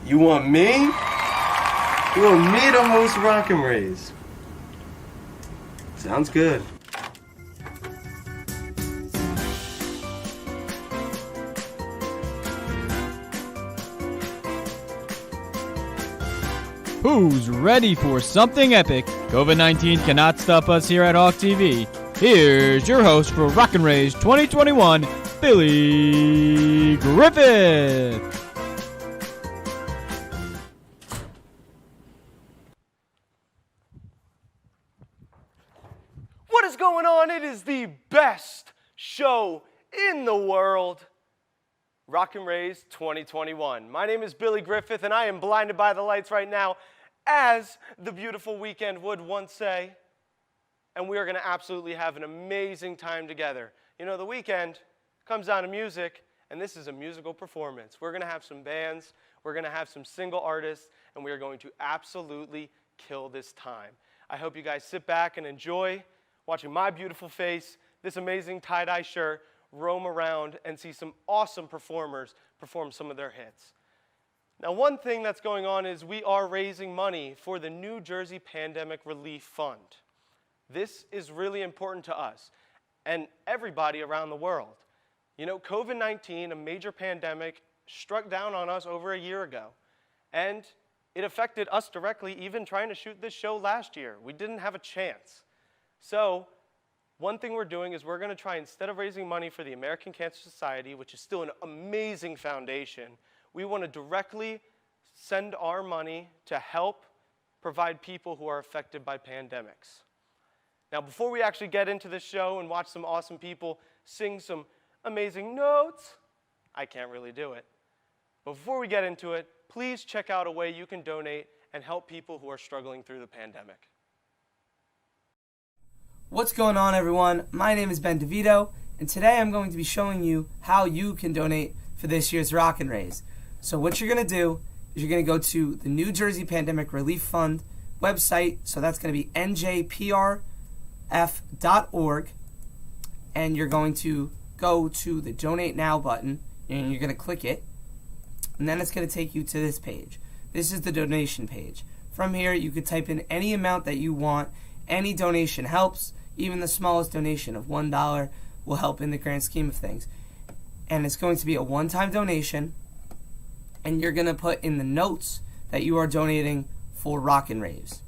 You want me? You want me to host Rock and Raise? Sounds good. Who's ready for something epic? COVID-19 cannot stop us here at Hawk TV. Here's your host for Rock and Raise 2021, Billy Griffith. What is going on? It is the best show in the world. Rock and Raise 2021. My name is Billy Griffith, and I am blinded by the lights right now, as the beautiful weekend would once say. And we are going to absolutely have an amazing time together. You know, the weekend comes down to music, and this is a musical performance. We're going to have some bands, we're going to have some single artists, and we are going to absolutely kill this time. I hope you guys sit back and enjoy watching my beautiful face, this amazing tie-dye shirt, roam around and see some awesome performers perform some of their hits. Now, one thing that's going on is we are raising money for the New Jersey Pandemic Relief Fund. This is really important to us and everybody around the world. You know, COVID-19, a major pandemic, struck down on us over a year ago, and it affected us directly, even trying to shoot this show last year. We didn't have a chance. So one thing we're doing is we're going to try, instead of raising money for the American Cancer Society, which is still an amazing foundation, we want to directly send our money to help provide people who are affected by pandemics. Now, before we actually get into this show and watch some awesome people sing some amazing notes, I can't really do it. But before we get into it, please check out a way you can donate and help people who are struggling through the pandemic. What's going on, everyone? My name is Ben DeVito, and today I'm going to be showing you how you can donate for this year's Rock and Raise. So what you're going to do is you're going to go to the New Jersey Pandemic Relief Fund website, so that's going to be njprf.org, and you're going to go to the Donate Now button, and you're going to click it, and then it's going to take you to this page. This is the donation page. From here, you could type in any amount that you want. Any donation helps. Even the smallest donation of $1 will help in the grand scheme of things. And it's going to be a one-time donation, and you're going to put in the notes that you are donating for Rock and Raves.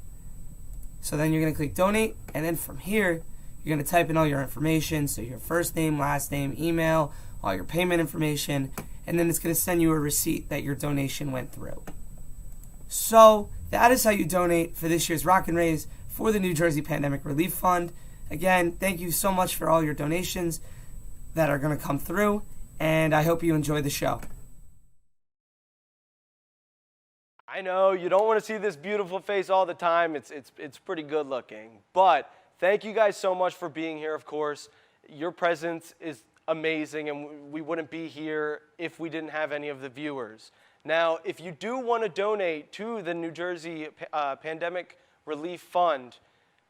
So then you're going to click Donate, and then from here, you're going to type in all your information, so your first name, last name, email, all your payment information, and then it's going to send you a receipt that your donation went through. So that is how you donate for this year's Rock and Raise for the New Jersey Pandemic Relief Fund. Again, thank you so much for all your donations that are going to come through, and I hope you enjoy the show. I know you don't want to see this beautiful face all the time. It's pretty good looking. But thank you guys so much for being here, of course. Your presence is amazing, and we wouldn't be here if we didn't have any of the viewers. Now, if you do want to donate to the New Jersey Pandemic Relief Fund,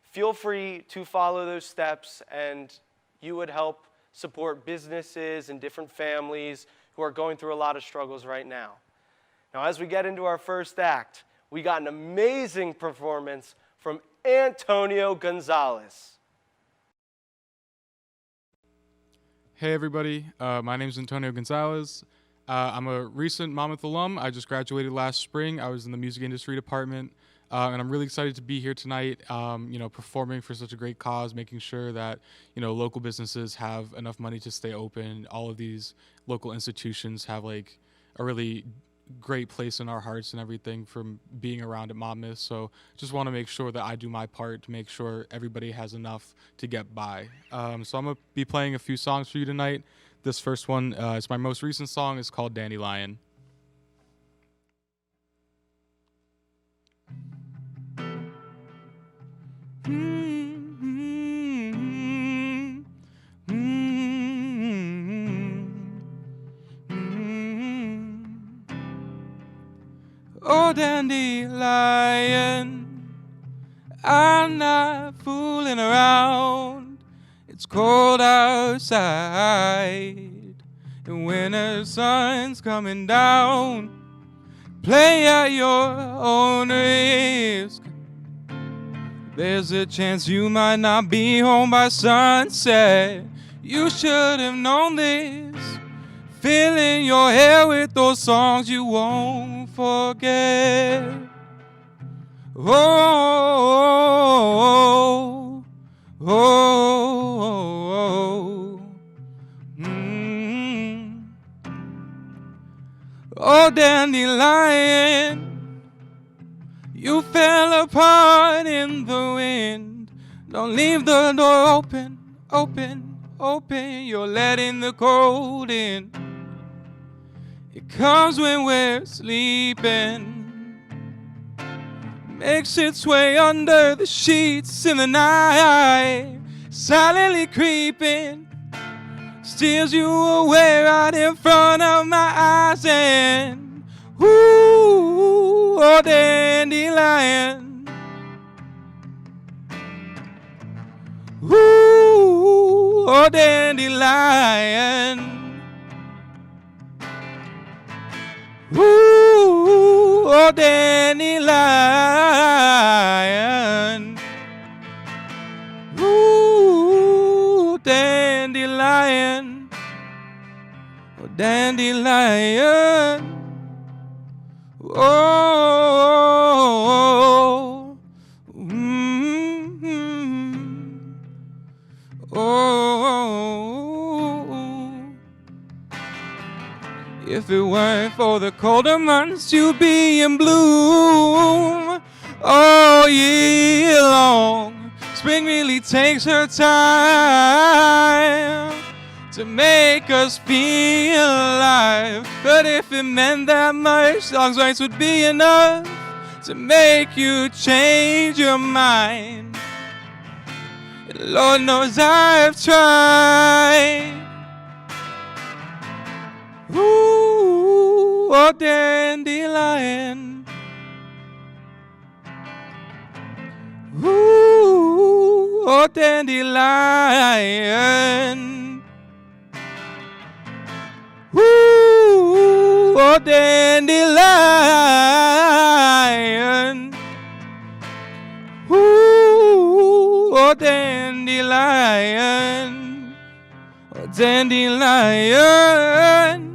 feel free to follow those steps, and you would help support businesses and different families who are going through a lot of struggles right now. Now, as we get into our first act, we got an amazing performance from Antonio Gonzalez. Hey everybody, my name is Antonio Gonzalez. I'm a recent Monmouth alum. I just graduated last spring. I was in the music industry department. And I'm really excited to be here tonight, performing for such a great cause, making sure that, local businesses have enough money to stay open. All of these local institutions have like a really great place in our hearts and everything from being around at Monmouth. So just want to make sure that I do my part to make sure everybody has enough to get by. So I'm going to be playing a few songs for you tonight. This first one is my most recent song. It's called Dandelion. Oh, dandelion, I'm not fooling around. It's cold outside, the winter sun's coming down. Play at your own risk. There's a chance you might not be home by sunset. You should have known this. Filling your hair with those songs you won't forget. Oh, oh, oh, oh, oh. Oh, dandelion, you fell apart in the wind. Don't leave the door open, open, open. You're letting the cold in. It comes when we're sleeping. Makes its way under the sheets in the night. Silently creeping. Steals you away right in front of my eyes. And ooh, oh dandelion. Ooh, oh dandelion. Ooh, oh dandelion. Ooh, dandelion. Oh, dandelion. Oh, oh, oh. If it weren't for the colder months, you'd be in bloom all year long. Spring really takes her time to make us feel alive. But if it meant that much, long's rights would be enough to make you change your mind. And Lord knows I've tried. Ooh, oh dandelion. Ooh, oh dandelion. Ooh, oh dandelion. Ooh, oh dandelion. Oh dandelion.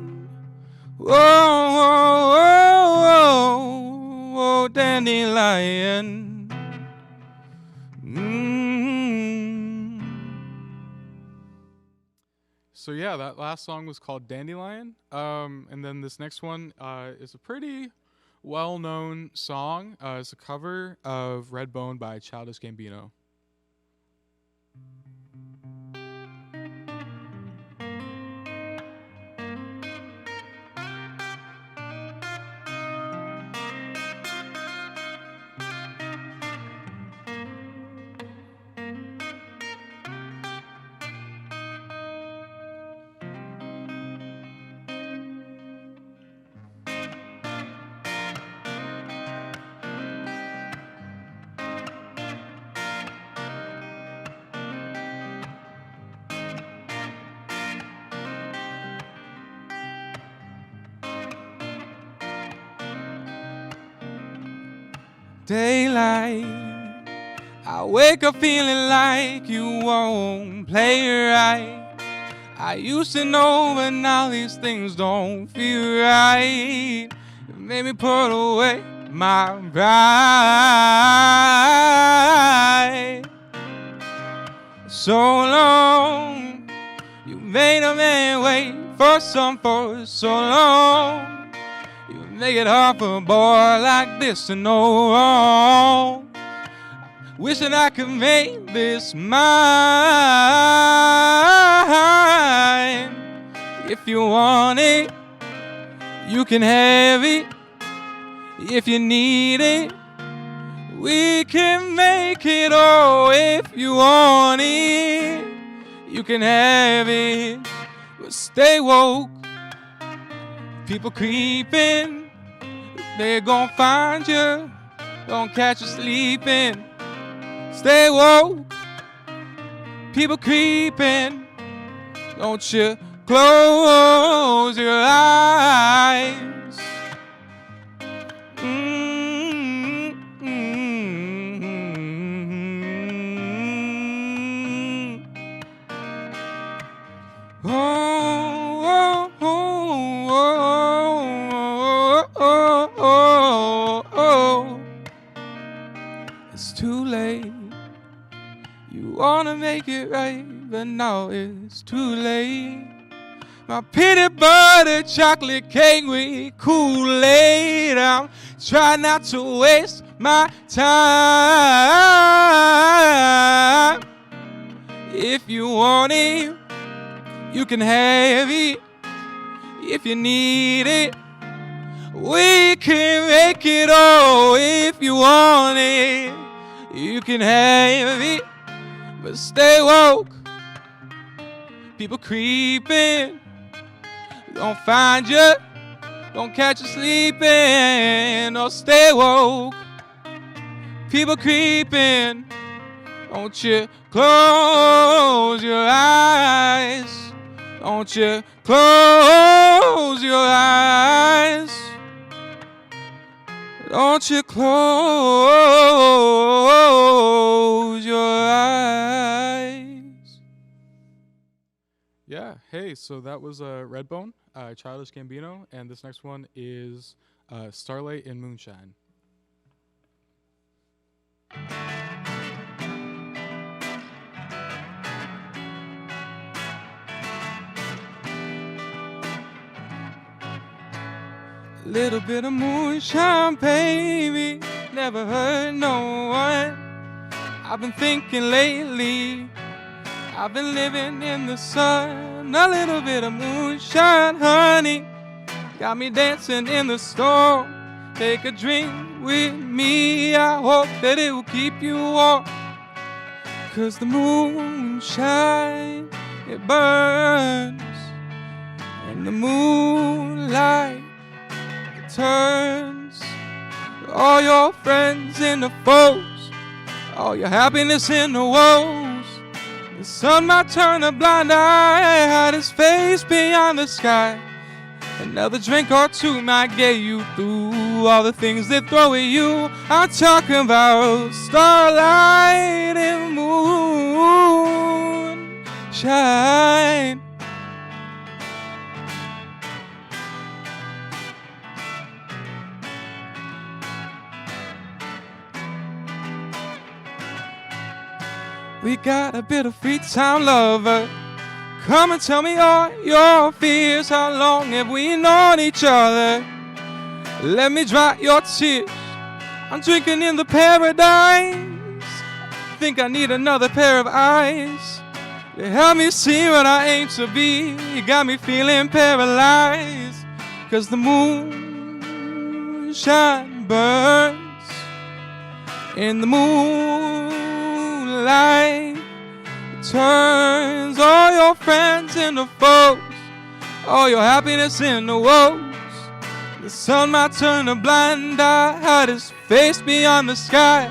Oh, oh, oh, oh, oh dandelion. So yeah, that last song was called Dandelion. And then this next one is a pretty well-known song. It's a cover of Redbone by Childish Gambino. Daylight, I wake up feeling like you won't play right. I used to know, but now these things don't feel right. You made me put away my pride. So long, you made a man wait for some for so long. You make it hard for a boy like this to know wrong. Wishing I could make this mine. If you want it, you can have it. If you need it, we can make it. Oh, if you want it, you can have it. But stay woke. People creeping, they're gonna find you, gonna catch you sleeping. Stay woke. People creeping, don't you close your eyes. make it right, but now it's too late. My peanut butter chocolate cake with Kool-Aid. I'm trying not to waste my time. If you want it, you can have it. If you need it, we can make it all. If you want it, you can have it. But stay woke. People creeping, don't find you, don't catch you sleeping. Or stay woke. People creeping, don't you close your eyes. Don't you close your eyes. Don't you close your eyes. Yeah, hey, so that was Redbone, Childish Gambino, and this next one is Starlight and Moonshine. Little bit of moonshine, baby, never hurt no one. I've been thinking lately, I've been living in the sun. A little bit of moonshine, honey, got me dancing in the storm. Take a drink with me, I hope that it will keep you warm. 'Cause the moonshine, it burns, and the moonlight turns all your friends into foes, all your happiness into woes. The sun might turn a blind eye, hide his face beyond the sky. Another drink or two might get you through all the things they throw at you. I'm talking about starlight and moonshine. We got a bit of free time, lover. Come and tell me all your fears. How long have we known each other? Let me dry your tears. I'm drinking in the paradise. Think I need another pair of eyes to help me see what I aim to be. You got me feeling paralyzed. 'Cause the moonshine burns in the moonlight, turns all your friends into foes, all your happiness into woes. The sun might turn a blind eye, hide his face beyond the sky.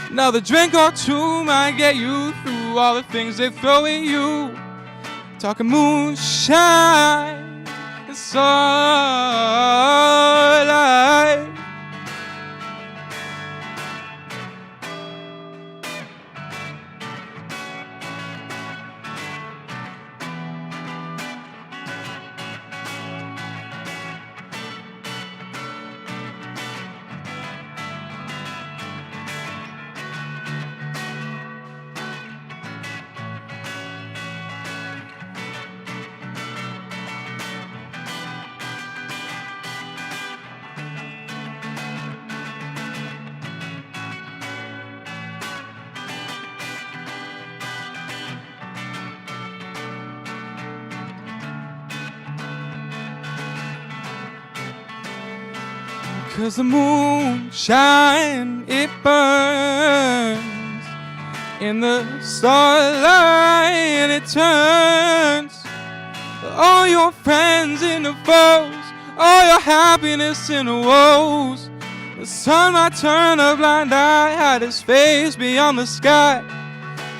Another drink or two might get you through all the things they throw at you. Talking moonshine and starlight. Cause the moonshine, it burns in the starlight, and it turns all your friends into foes, all your happiness into woes. The sun might turn a blind eye, hide his face beyond the sky.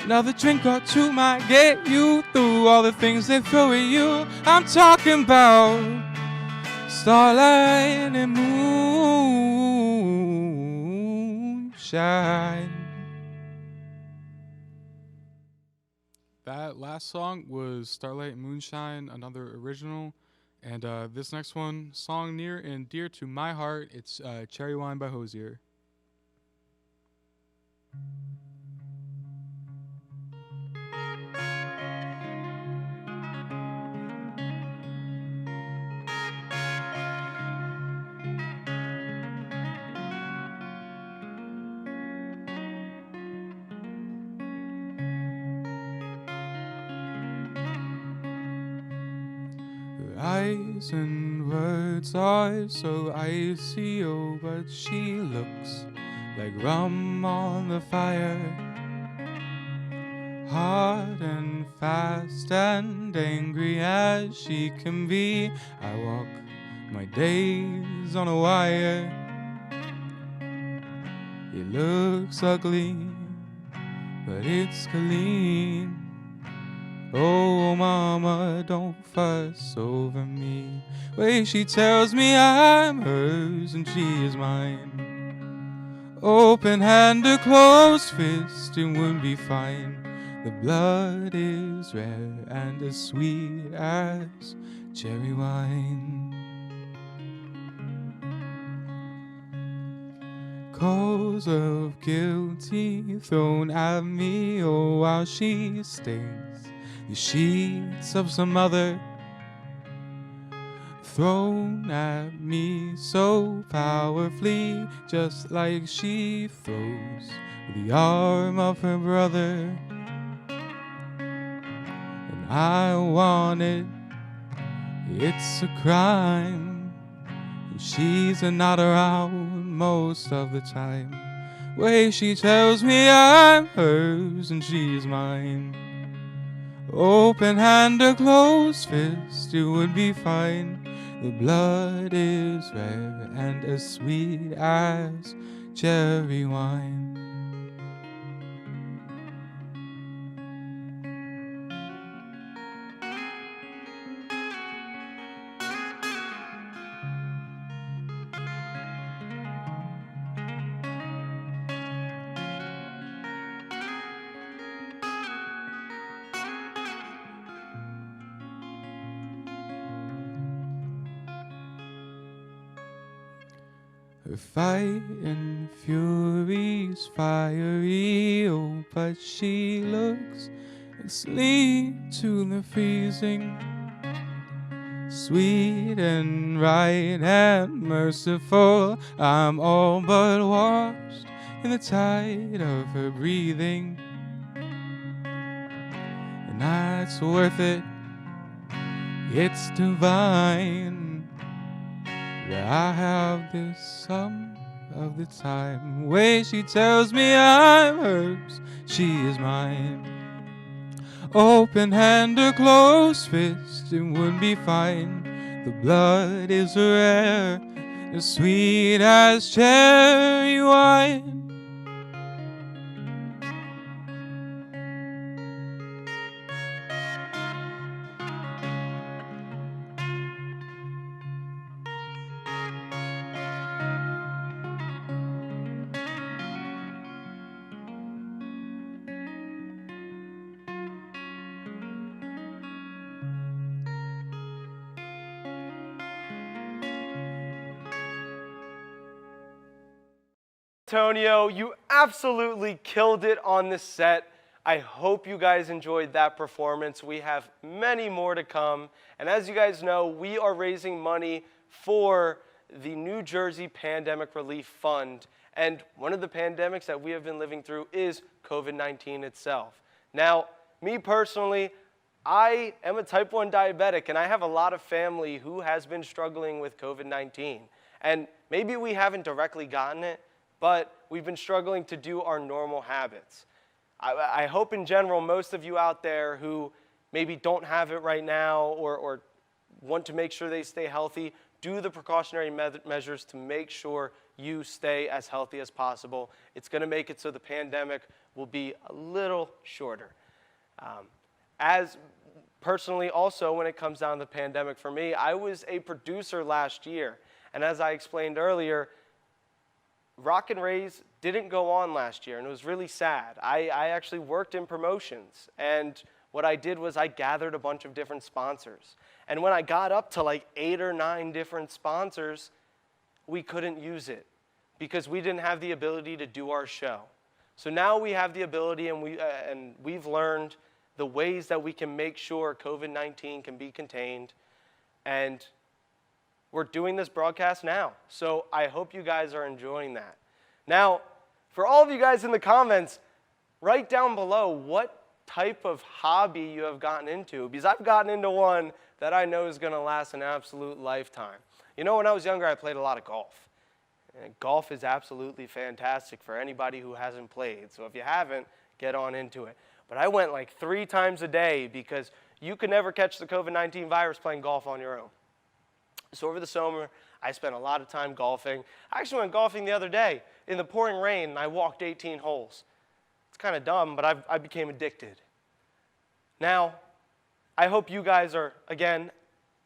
Another drink or two might get you through all the things they throw at you. I'm talking about starlight and moonshine. That last song was Starlight and Moonshine, another original. And this next one, song near and dear to my heart, it's Cherry Wine by Hosier. eyes and words are so icy, oh, but she looks like rum on the fire. Hard and fast and angry as she can be, I walk my days on a wire. It looks ugly, but it's clean. Oh, mama, don't fuss over me. Way she tells me I'm hers and she is mine. Open hand or closed fist, it would be fine. The blood is red and as sweet as cherry wine. Coals of guilty thrown at me, oh, while she stains the sheets of some other, thrown at me so powerfully, just like she throws the arm of her brother. And I want it, it's a crime. She's not around most of the time. Way she tells me I'm hers and she's mine. Open hand or closed fist, it would be fine. The blood is red and as sweet as cherry wine. Her fight and fury's fiery, oh, but she looks asleep to the freezing. Sweet and right and merciful, I'm all but washed in the tide of her breathing. And that's worth it, it's divine. Yeah, I have this some of the time. Way she tells me I'm hers, she is mine. Open hand or closed fist, it would be fine. The blood is rare, as sweet as cherry wine. Antonio, you absolutely killed it on this set. I hope you guys enjoyed that performance. We have many more to come. And as you guys know, we are raising money for the New Jersey Pandemic Relief Fund. And one of the pandemics that we have been living through is COVID-19 itself. Now, me personally, I am a type 1 diabetic, and I have a lot of family who has been struggling with COVID-19. And maybe we haven't directly gotten it, but we've been struggling to do our normal habits. I hope in general most of you out there who maybe don't have it right now or want to make sure they stay healthy, do the precautionary measures to make sure you stay as healthy as possible. It's going to make it so the pandemic will be a little shorter. As personally also when it comes down to the pandemic for me, I was a producer last year. And as I explained earlier, Rock and Raise didn't go on last year, and it was really sad. I actually worked in promotions, and what I did was I gathered a bunch of different sponsors. And when I got up to like 8 or 9 different sponsors, we couldn't use it because we didn't have the ability to do our show. So now we have the ability, and we've learned the ways that we can make sure COVID-19 can be contained, and we're doing this broadcast now. So I hope you guys are enjoying that. Now, for all of you guys in the comments, write down below what type of hobby you have gotten into, because I've gotten into one that I know is going to last an absolute lifetime. You know, when I was younger, I played a lot of golf. And golf is absolutely fantastic for anybody who hasn't played. So if you haven't, get on into it. But I went like 3 times a day because you could never catch the COVID-19 virus playing golf on your own. So over the summer, I spent a lot of time golfing. I actually went golfing the other day in the pouring rain, and I walked 18 holes. It's kind of dumb, but I became addicted. Now, I hope you guys are, again,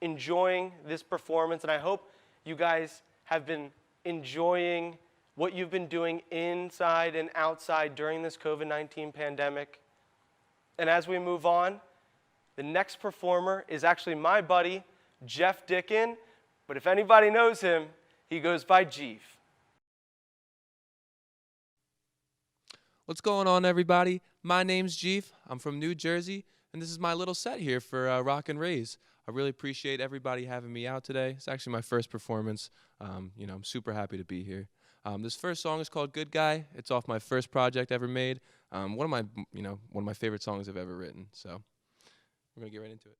enjoying this performance, and I hope you guys have been enjoying what you've been doing inside and outside during this COVID-19 pandemic. And as we move on, the next performer is actually my buddy, Jeef Dickin, but if anybody knows him, he goes by Jeef. What's going on, everybody? My name's Jeef. I'm from New Jersey, and this is my little set here for Rock and Raise. I really appreciate everybody having me out today. It's actually my first performance. I'm super happy to be here. This first song is called "Good Guy." It's off my first project ever made. One of my favorite songs I've ever written. So we're gonna get right into it.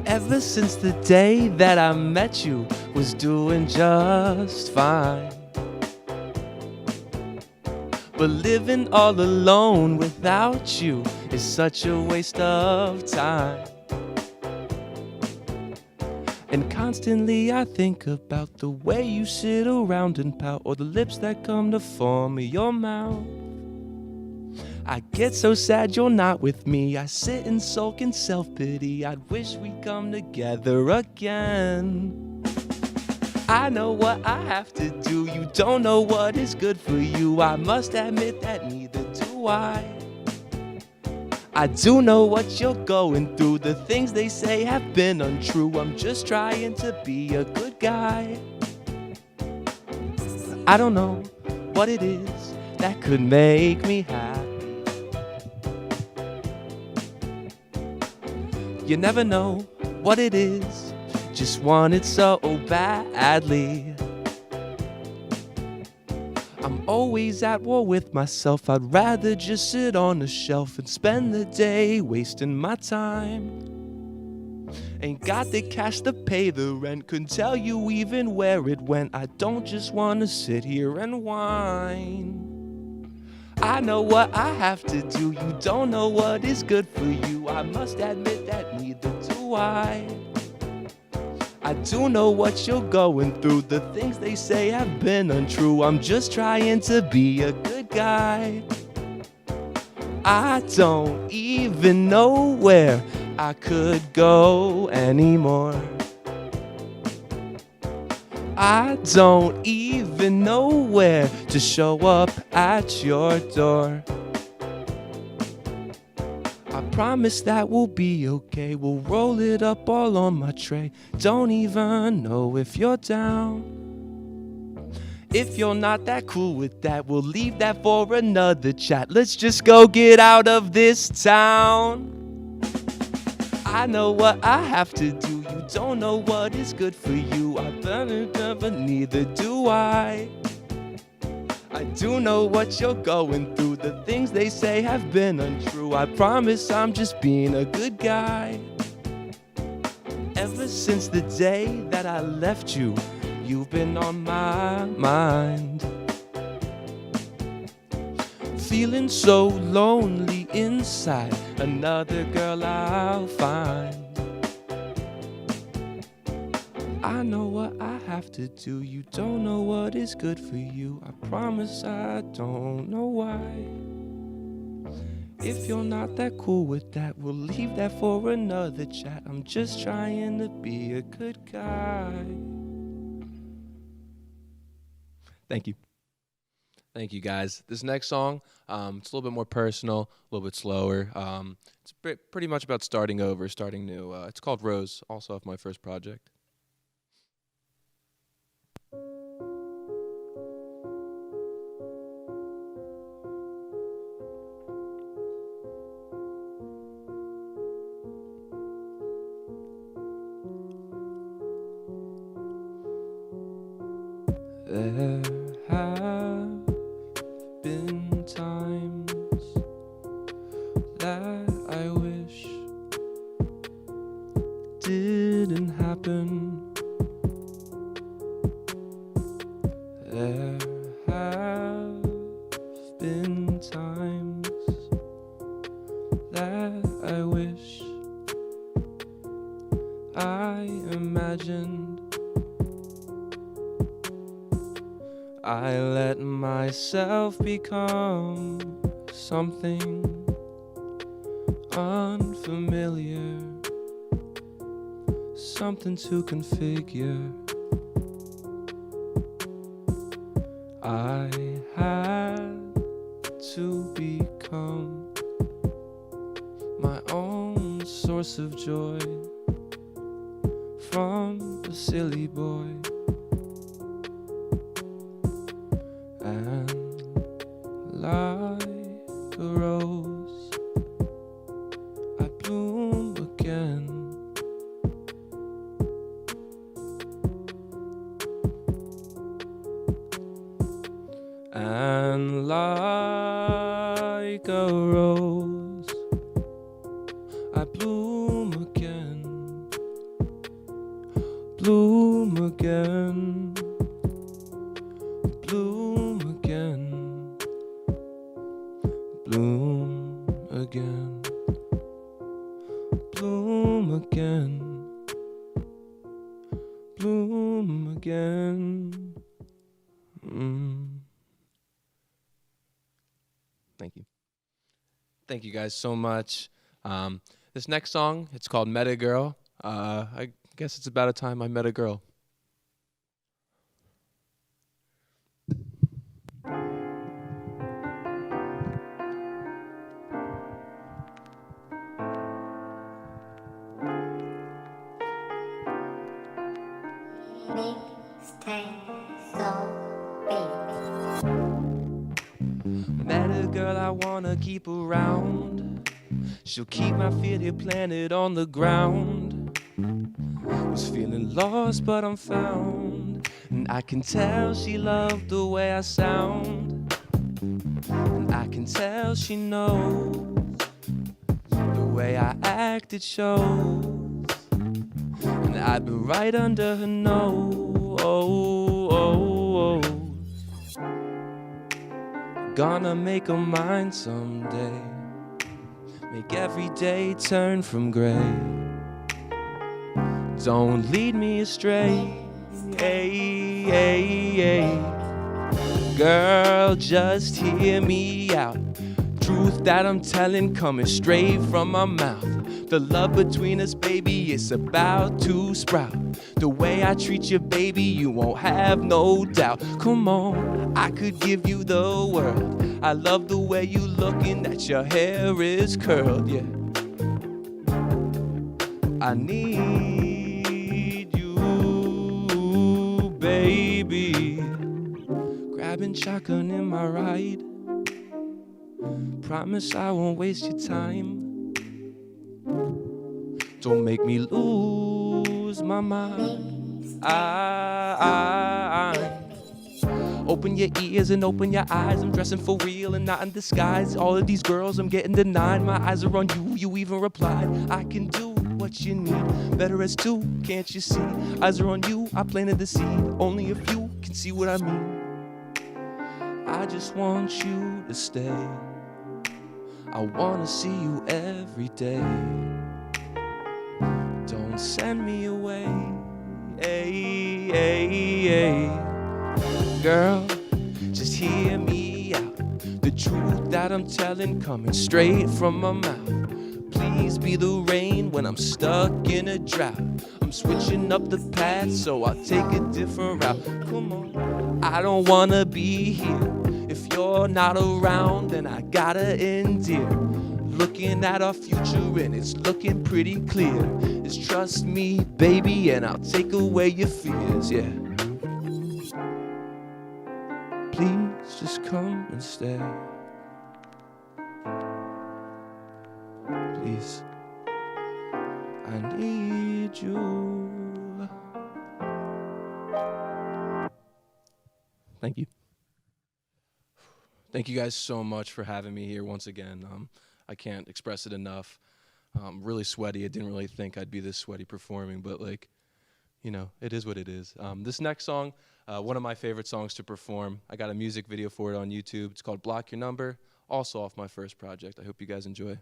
Ever since the day that I met you, was doing just fine. But living all alone without you is such a waste of time. And constantly I think about the way you sit around and pout, or the lips that come to form your mouth. I get so sad you're not with me. I sit and sulk in self-pity. I'd wish we'd come together again. I know what I have to do. You don't know what is good for you. I must admit that neither do I. I do know what you're going through. The things they say have been untrue. I'm just trying to be a good guy. I don't know what it is that could make me happy. You never know what it is, just want it so badly. I'm always at war with myself. I'd rather just sit on a shelf and spend the day wasting my time. Ain't got the cash to pay the rent, couldn't tell you even where it went. I don't just wanna sit here and whine. I know what I have to do. You don't know what is good for you. I must admit that neither do I. I do know what you're going through. The things they say have been untrue. I'm just trying to be a good guy. I don't even know where I could go anymore. I don't even know where to show up at your door. I promise that we'll be okay. We'll roll it up all on my tray. Don't even know if you're down. If you're not that cool with that, we'll leave that for another chat. Let's just go get out of this town. I know what I have to do. You don't know what is good for you. I but neither do I. I do know what you're going through. The things they say have been untrue. I promise I'm just being a good guy. Ever since the day that I left you, you've been on my mind. Feeling so lonely inside, another girl I'll find. I know what I have to do. You don't know what is good for you. I promise I don't know why. If you're not that cool with that, we'll leave that for another chat. I'm just trying to be a good guy. Thank you. Thank you, guys. This next song, it's a little bit more personal, a little bit slower. It's pretty much about starting over, starting new. It's called Rose, also off my first project. There have been times that I wish didn't happen. There have been times that I wish I imagined. I let myself become something unfamiliar, something to configure. I had to become my own source of joy from a silly boy. And like a rose, I bloom again. And like a rose, I bloom again, bloom again, bloom again, bloom again, bloom again, bloom again. Thank you. Thank you guys so much. This next song, it's called Met a Girl. I guess it's about a time I met a girl. Met a girl I wanna keep around. She'll keep my feet here planted on the ground. Was feeling lost but I'm found, and I can tell she loved the way I sound, and I can tell she knows the way I act, it shows, and I've been right under her nose. Gonna make her mine someday, make every day turn from gray. Don't lead me astray, hey, hey, hey. Girl, just hear me out. Truth that I'm telling coming straight from my mouth. The love between us, baby, it's about to sprout. The way I treat you, baby, you won't have no doubt. Come on, I could give you the world. I love the way you looking, that your hair is curled, yeah. I need you, baby. Grabbing shotgun in my ride. Promise I won't waste your time. Don't make me lose my mind. Open your ears and open your eyes. I'm dressing for real and not in disguise. All of these girls I'm getting denied. My eyes are on you, you even replied. I can do what you need, better as two, can't you see? Eyes are on you, I planted the seed. Only a few can see what I mean. I just want you to stay. I wanna see you every day. Don't send me away, hey, hey, hey. Girl, just hear me out. The truth that I'm telling coming straight from my mouth. Please be the rain when I'm stuck in a drought. I'm switching up the path so I'll take a different route. Come on, I don't wanna be here. If you're not around, then I gotta endear. Looking at our future and it's looking pretty clear. Just trust me, baby, and I'll take away your fears, yeah. Please just come and stay. Please, I need you. Thank you. Thank you guys so much for having me here once again. I can't express it enough. I'm really sweaty. I didn't really think I'd be this sweaty performing, but like, you know, it is what it is. This next song, one of my favorite songs to perform. I got a music video for it on YouTube. It's called Block Your Number, also off my first project. I hope you guys enjoy.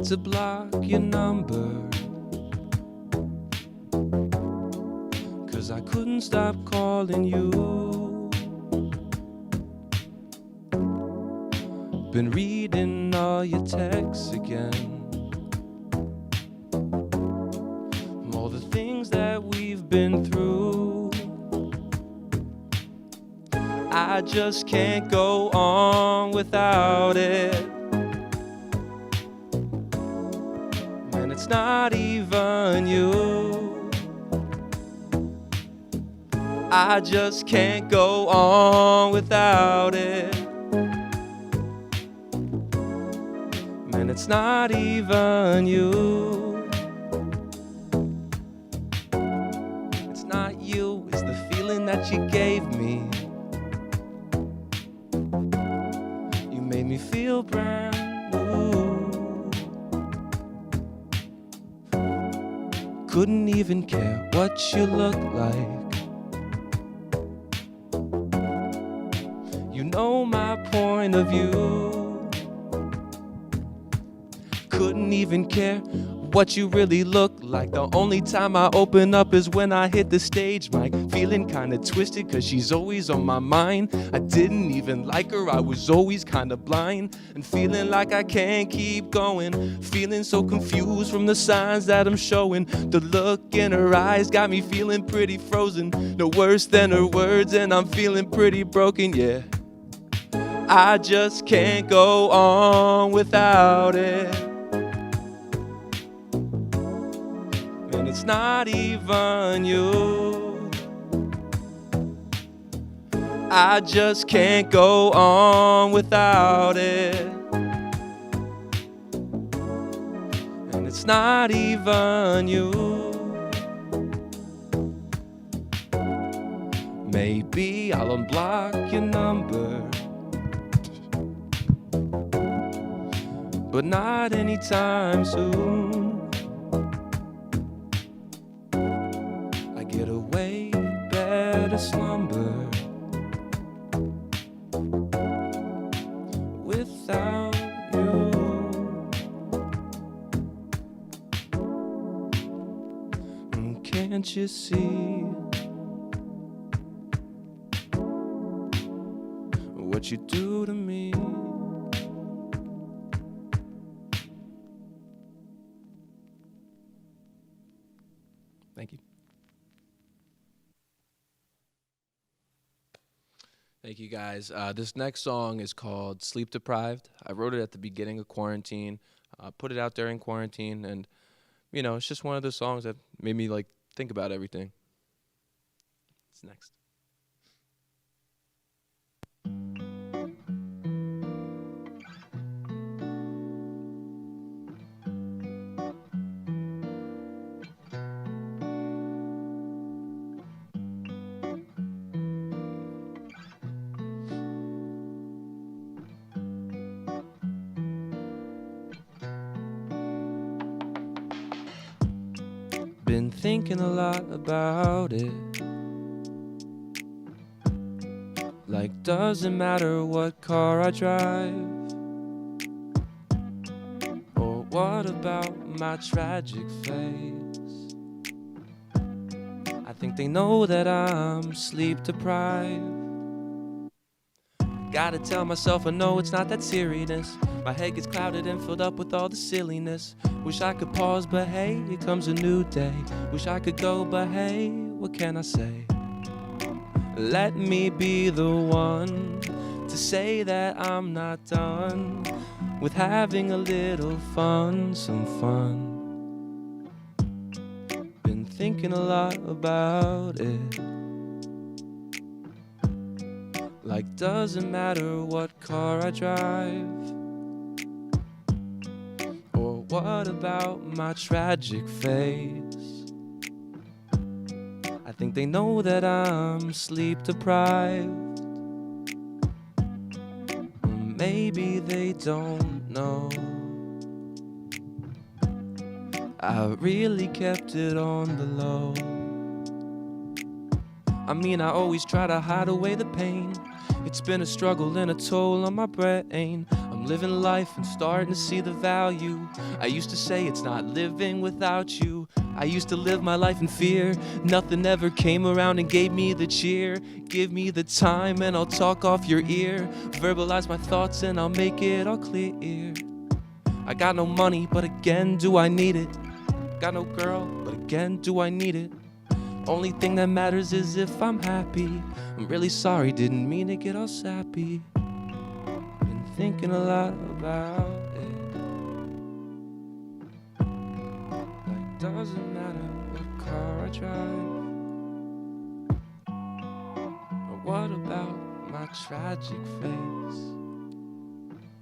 To block your number, 'cause I couldn't stop calling you. Been reading all your texts again, all the things that we've been through. I just can't go on without it. It's not even you. I just can't go on without it. Man, it's not even you. It's not you, it's the feeling that you gave me. You made me feel brand new. Couldn't even care what you look like. You know my point of view. Couldn't even care what you really look like. The only time I open up is when I hit the stage mic. Feeling kinda twisted cause she's always on my mind. I didn't even like her, I was always kinda blind. And feeling like I can't keep going. Feeling so confused from the signs that I'm showing. The look in her eyes got me feeling pretty frozen. No worse than her words and I'm feeling pretty broken, yeah. I just can't go on without it. And it's not even you. I just can't go on without it. And it's not even you. Maybe I'll unblock your number, but not anytime soon. I get a way better slumber without you. And can't you see what you do to me? Thank you. Thank you, guys. This next song is called Sleep Deprived. I wrote it at the beginning of quarantine, put it out during quarantine, and, you know, it's just one of those songs that made me, like, think about everything. It's next. Been thinking a lot about it. Like, doesn't matter what car I drive, or what about my tragic face. I think they know that I'm sleep deprived. gotta tell myself I know it's not that serious. My head gets clouded and filled up with all the silliness. Wish I could pause, but hey, here comes a new day. Wish I could go, but hey, what can I say? Let me be the one to say that I'm not done with having a little fun, some fun. Been thinking a lot about it. Like, doesn't matter what car I drive, or what about my tragic face. I think they know that I'm sleep deprived, or maybe they don't know. I really kept it on the low. I mean, I always try to hide away the pain. It's been a struggle and a toll on my brain. I'm living life and starting to see the value. I used to say it's not living without you. I used to live my life in fear. Nothing ever came around and gave me the cheer. Give me the time and I'll talk off your ear. Verbalize my thoughts and I'll make it all clear. I got no money, but again, do I need it? Got no girl, but again, do I need it? Only thing that matters is if I'm happy. I'm really sorry, didn't mean to get all sappy. Been thinking a lot about it. Like, doesn't matter what car I drive, or what about my tragic face.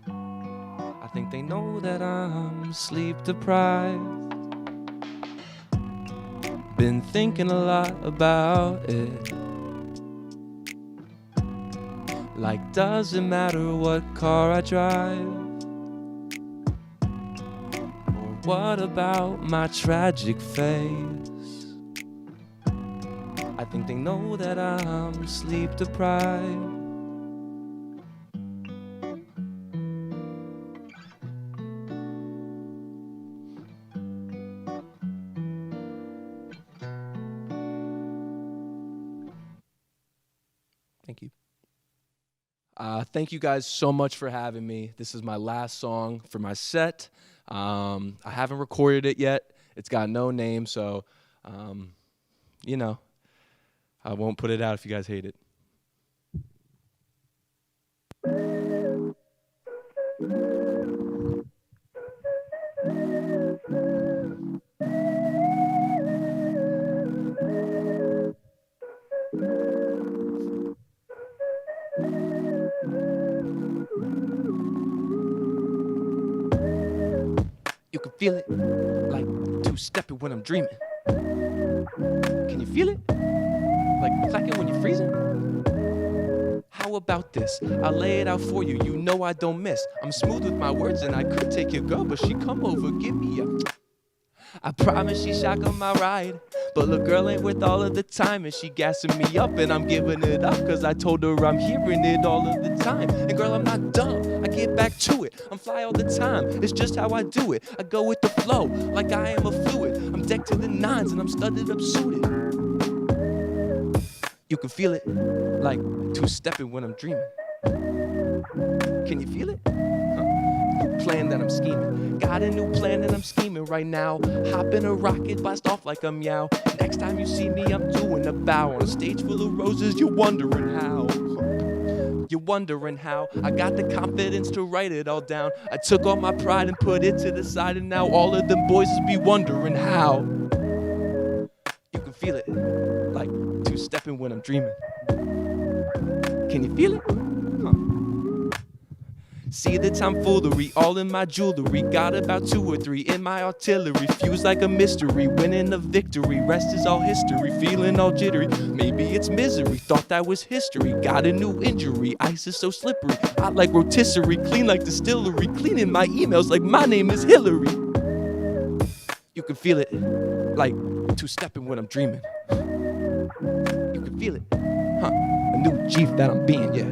I think they know that I'm sleep deprived. Been thinking a lot about it. Like, doesn't matter what car I drive, or what about my tragic face. I think they know that I'm sleep deprived. Thank you. Thank you guys so much for having me. This is my last song for my set. I haven't recorded it yet. It's got no name, so, you know, I won't put it out if you guys hate it. You can feel it, like two-stepping when I'm dreaming. Can you feel it? Like clacking when you're freezing? How about this? I'll lay it out for you, you know I don't miss. I'm smooth with my words and I could take your girl, but she come over, give me a... I promise she shotgun my ride, but look, girl ain't worth all of the time, and she gassing me up and I'm giving it up, cause I told her I'm hearing it all of the time. And girl, I'm not dumb, I get back to it, I'm fly all the time, it's just how I do it. I go with the flow, like I am a fluid. I'm decked to the nines and I'm studded up suited. You can feel it, like two-stepping when I'm dreaming. Can you feel it? New plan that I'm scheming. Got a new plan that I'm scheming right now. Hop in a rocket, blast off like a meow. Next time you see me, I'm doing a bow. On a stage full of roses, you're wondering how. You're wondering how. I got the confidence to write it all down. I took all my pride and put it to the side, and now all of them boys be wondering how. You can feel it, like two-stepping when I'm dreaming. Can you feel it? See the tomfoolery, all in my jewelry. Got about 2 or 3 in my artillery. Fused like a mystery, winning a victory. Rest is all history, feeling all jittery. Maybe it's misery, thought that was history. Got a new injury, ice is so slippery. Hot like rotisserie, clean like distillery. Cleaning my emails like my name is Hillary. You can feel it, like two-stepping when I'm dreaming. You can feel it, a new Jeef that I'm being, yeah.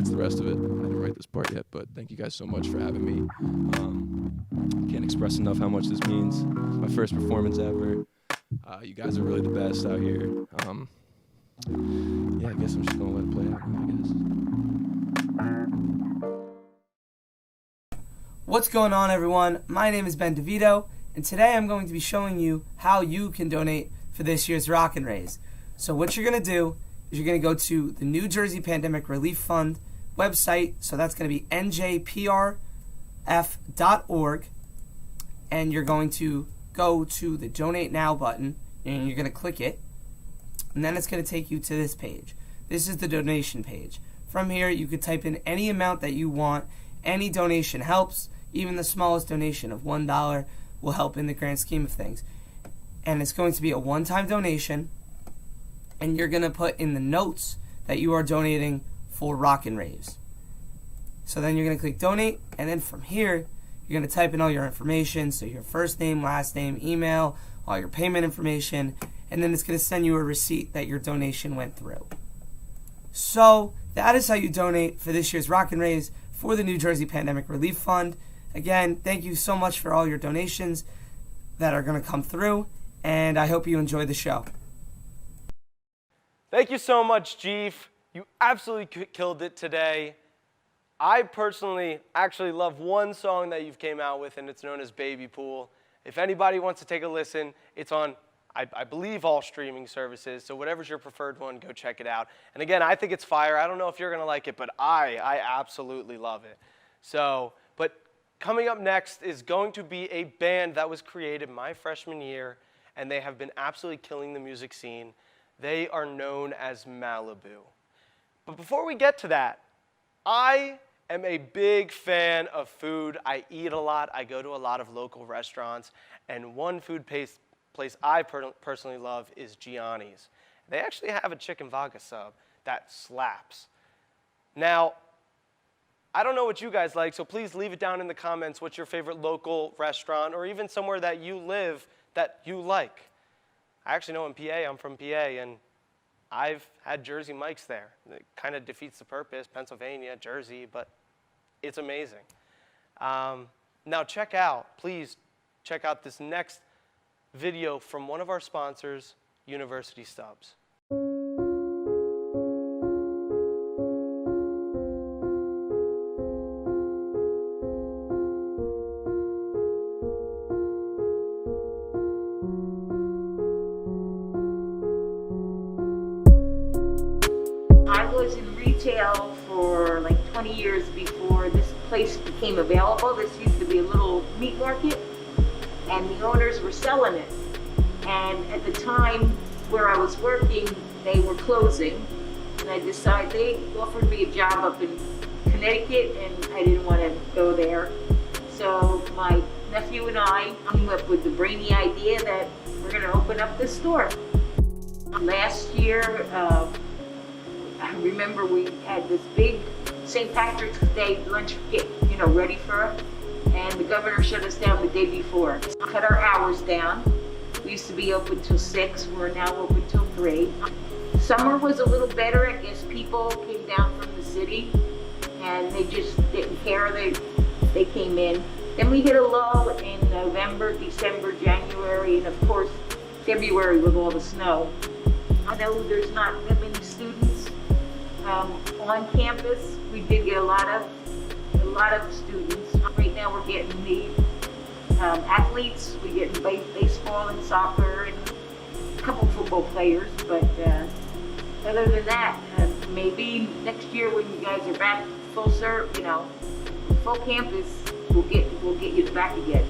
edits the rest of it. I didn't write this part yet, but thank you guys so much for having me. Can't express enough how much this means. It's my first performance ever. You guys are really the best out here. Yeah, I guess I'm just gonna let it play out now, I guess. What's going on, everyone? My name is Ben DeVito, and today I'm going to be showing you how you can donate for this year's Rock and Raise. So what you're going to do is you're going to go to the New Jersey Pandemic Relief Fund website, so that's going to be njprf.org, and you're going to go to the Donate Now button, and you're going to click it, and then it's going to take you to this page. This is the donation page. From here, you could type in any amount that you want. Any donation helps. Even the smallest donation of $1 will help in the grand scheme of things. And it's going to be a one-time donation, and you're going to put in the notes that you are donating for Rock and Raves. So then you're going to click donate, and then from here, you're going to type in all your information, so your first name, last name, email, all your payment information, and then it's going to send you a receipt that your donation went through. So that is how you donate for this year's Rock and Raise for the New Jersey Pandemic Relief Fund. Again, thank you so much for all your donations that are going to come through, and I hope you enjoy the show. Thank you so much, Jeef. You absolutely killed it today. I personally actually love one song that you've came out with, and it's known as Baby Pool. If anybody wants to take a listen, it's on, I believe, all streaming services, so whatever's your preferred one, go check it out. And again, I think it's fire. I don't know if you're going to like it, but I absolutely love it. So, but coming up next is going to be a band that was created my freshman year, and they have been absolutely killing the music scene. They are known as Malibu. But before we get to that, I am a big fan of food. I eat a lot. I go to a lot of local restaurants, and one food place I personally love is Gianni's. They actually have a chicken vodka sub that slaps. Now, I don't know what you guys like, so please leave it down in the comments what's your favorite local restaurant or even somewhere that you live that you like. I actually know in PA, I'm from PA, and I've had Jersey Mike's there. It kind of defeats the purpose, Pennsylvania, Jersey, but it's amazing. Now please check out this next video from one of our sponsors, University Stubs. I was in retail for like 20 years before this place became available. This used to be a little meat market, and the owners were selling it. And at the time where I was working, they were closing, and I decided, they offered me a job up in Connecticut, and I didn't want to go there. So my nephew and I came up with the brainy idea that we're going to open up this store. Last year, I remember we had this big St. Patrick's Day lunch ready for us, and the governor shut us down the day before. Cut our hours down. We used to be open till 6, we're now open till 3. Summer was a little better. I guess people came down from the city and they just didn't care. They came in. Then we hit a lull in November, December, January, and of course February with all the snow. I know there's not that many students on campus. We did get a lot of students. Right now we're getting the athletes. We're getting baseball and soccer and a couple football players. But other than that, maybe next year when you guys are back full campus, we'll get you back again.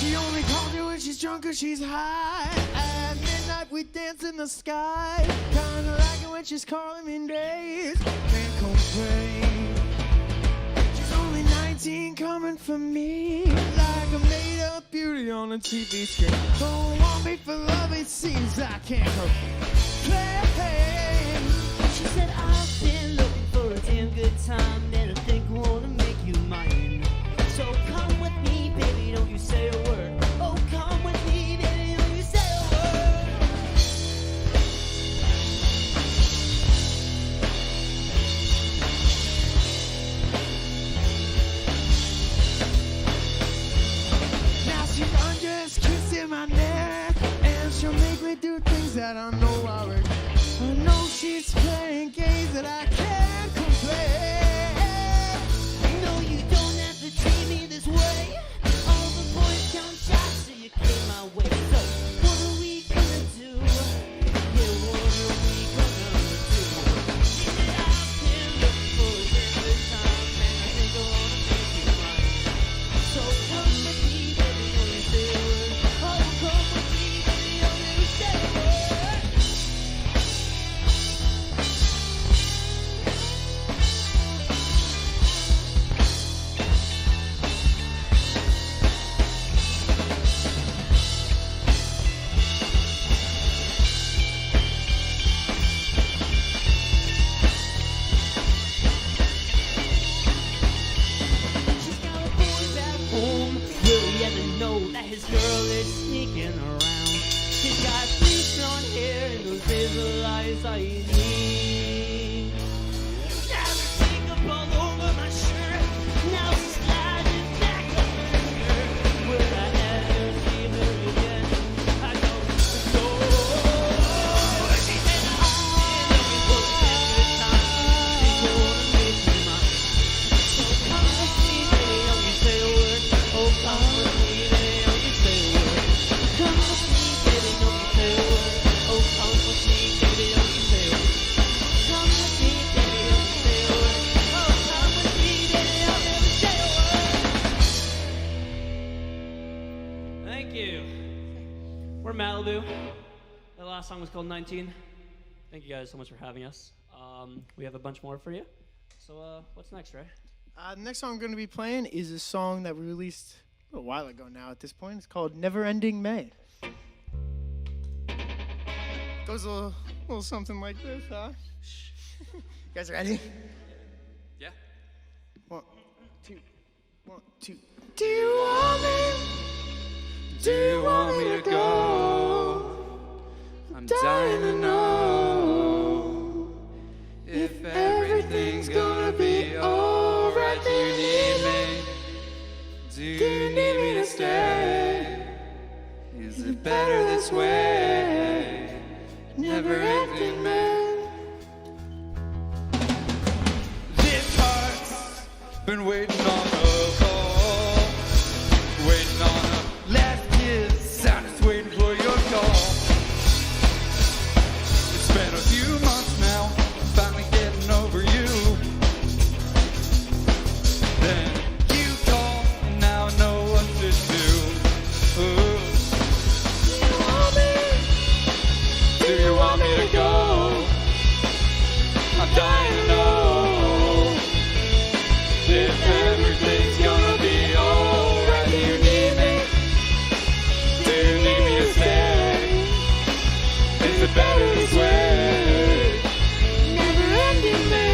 She only calls me when she's drunk or she's high. At midnight we dance in the sky. Kinda like it when she's calling me days. Can't complain. She's only 19 coming for me. Like a made up beauty on a TV screen. Don't want me for love, it seems I can't complain. She said, I've been looking for a damn good time, and I think I wanna make you mine. So come with me, baby, don't you say a word. Oh, come with me, baby, don't you say a word. Now she's undressed, kissing my neck, and she'll make me do things that I know I regret. I know she's playing games that I can't complain. No, you don't have to treat me this way. All the boys count shots, so you came my way. So, what are we gonna do? Yeah, what are we gonna do? She said, I've been looking for a good time, and I think I wanna make you mine. So come with me, baby, don't you say a word. Oh, come with me, baby, don't you say a word. She's got a boy back home. Will he ever know that his girl is sneaking around? She's got bleach blonde hair and those hazel eyes all you need. Now there's makeup all over my shirt. Now she's sliding back up her skirt. Will I ever see her again? I don't know. She said, I've been looking for a good time. Think I wanna make you mine. So come with me, baby, don't you say a word. Oh, come with me, baby, don't you say a word. Come with me, baby, don't you say a word. Oh, come with me, baby, don't you say a word. Come with me, baby, don't you say a word. Oh, come with me, baby, I'll never say a word. Thank you. We're Malibu. The last song was called 19. Thank you guys so much for having us. We have a bunch more for you. So, what's next, Ray? The next song I'm going to be playing is a song that we released a little while ago now at this point. It's called Never Ending May. Goes a little something like this, huh? You guys ready? Yeah. 1, 2, 1, 2. Do you want me? Do you want me to go? I'm dying to know if everything's gonna be alright. Do you need me? Do you need me to stay? Is it better this way? Never ending, man. This heart's been waiting on a call, waiting on a last kiss. I'm just waiting for your call. It's been a few months now, finally getting over you. Then you call, and now I know what to do. Ooh. Do you want me to go? I'm dying to know if everything's gonna be alright. Do you need me? Do you need me to stay? Is it better this way? Never ending me.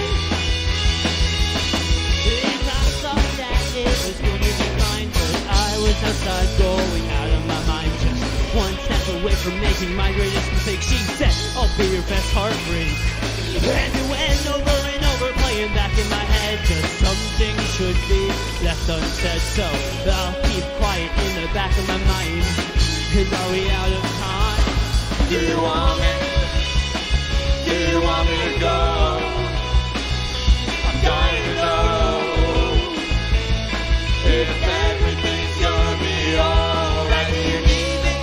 If I thought that it was going to be fine, but I was outside going out of my mind, just one step away from making my greatest mistake. She said, I'll be your best heartbreak. And it went over and over, playing back in my head, just something should be left unsaid. So I'll keep quiet in the back of my mind. And are we out of time? Do you want me? Do you want me to go? I'm dying to know if everything's gonna be alright. Do you need me?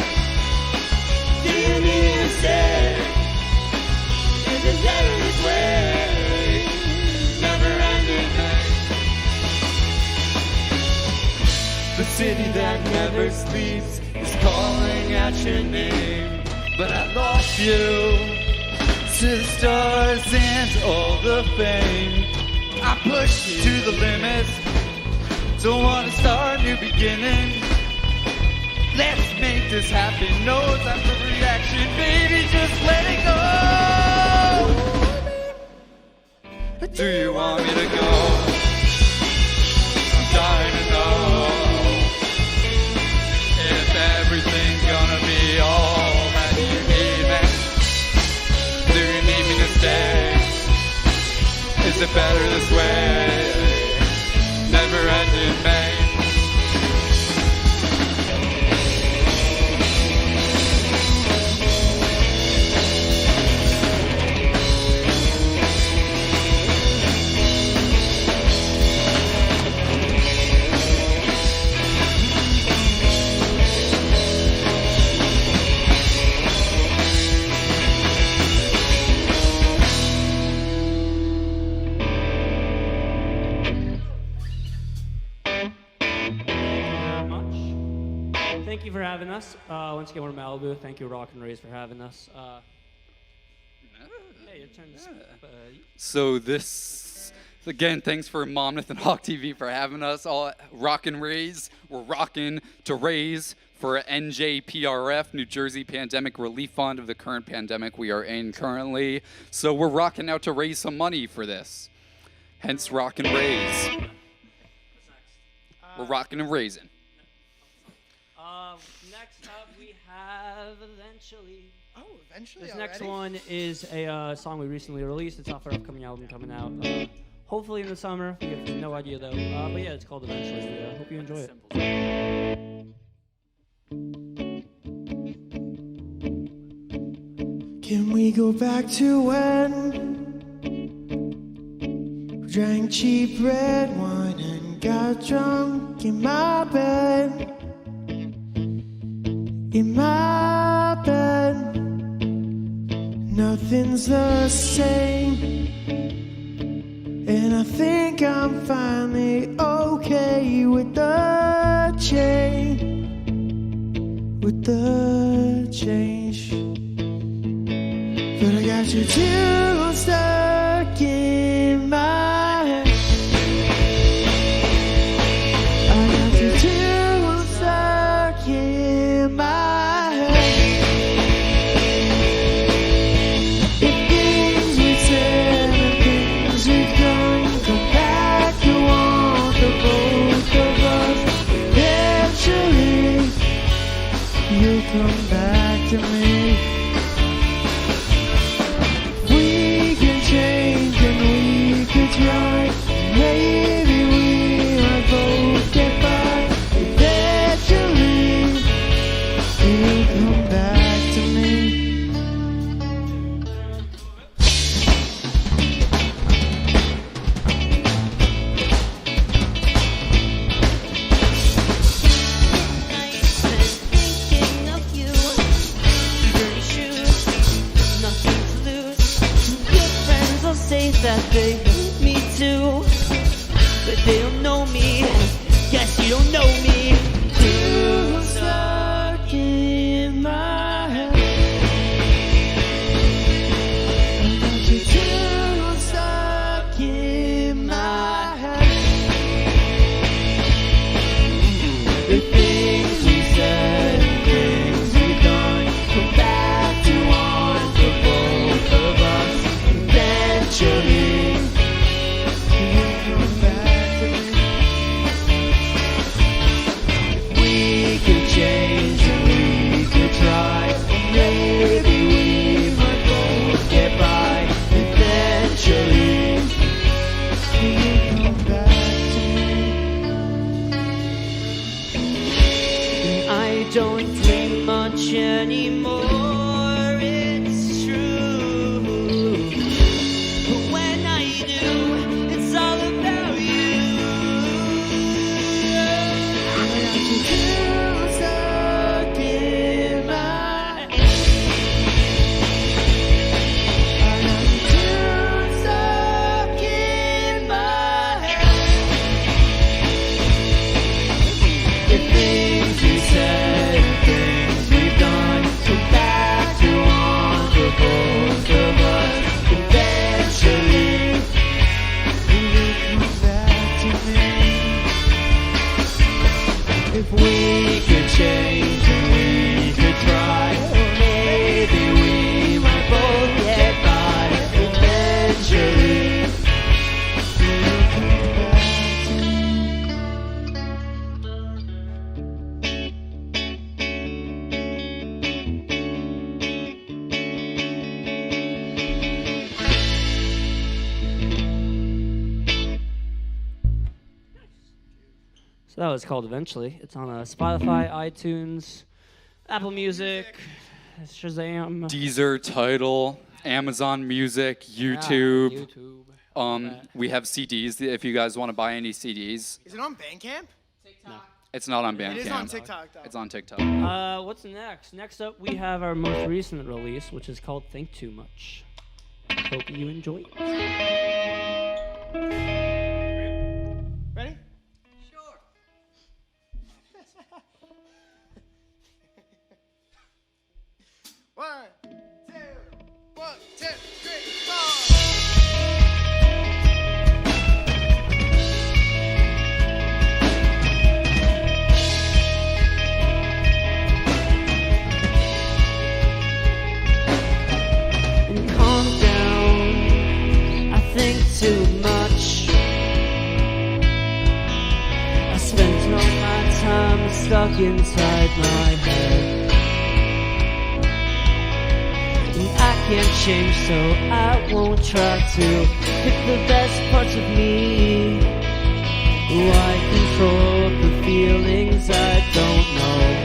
Do you need me to stay? Is it better this way? Never ending day. The city that never sleeps is calling out your name, but I lost you to the stars and all the fame. I pushed you to the limits, don't want to start a new beginning. Let's make this happen. No time for reaction, baby, just let it go. Do you want me to go? I'm dying to know if everything's gonna be all that you need me. Do you need me to stay? Is it better this way? Never ending May. Thank you for having us. Once again, we're Malibu. Thank you, Rock and Raise, for having us. Hey, your turn to speak, So this, again, thanks for Monmouth and Hawk TV for having us. All Rock and Raise. We're rocking to raise for NJPRF, New Jersey Pandemic Relief Fund of the current pandemic we are in currently. So we're rocking out to raise some money for this. Hence, Rock and Raise. We're rocking and raising. Next up, we have Eventually. Oh, Eventually This already? next one is a song we recently released. It's off our upcoming album coming out. Hopefully in the summer. We have no idea though. But yeah, it's called Eventually. Hope you enjoy it. Can we go back to when we drank cheap red wine and got drunk in my bed? In my bed, nothing's the same, and I think I'm finally okay with the change, with the change. But I got your tune stuck in my head. I got your tune stuck in my head. If things we said and things we've done come back to want the both of us, eventually you'll come back to me. We can change and we could try. Maybe we might both get by. Eventually, you'll come back to me. Thinking of you, dirty shoes, nothing to lose. Good friends will say that they hate me too, but they don't know me. Guess you don't know me. Too stuck in my head. I got you too stuck in my head. The things we said, things we've done, come back to haunt the both of us. Eventually, you'll come back to me. We could change and we could try. Maybe we might both get by. Eventually, you'll come back to me. I don't dream much anymore, it's true. But when I do, it's all about you. I got you too stuck in my head. I got you too stuck in my head. If things we said, things we've done, come back So that was called Eventually. It's on Spotify, iTunes, Apple Music, Shazam. Deezer, Tidal, Amazon Music, YouTube. Yeah, YouTube. We have CDs if you guys want to buy any CDs. Is it on Bandcamp? It's not on Bandcamp. It is on TikTok, though. It's on TikTok. What's next? Next up, we have our most recent release, which is called Think Too Much. Hope you enjoy it. Ready? One, two, three, four. And calm down, I think too much. I spent all my time stuck inside my head. And I can't change, so I won't try to pick the best parts of me. Why control the feelings I don't know?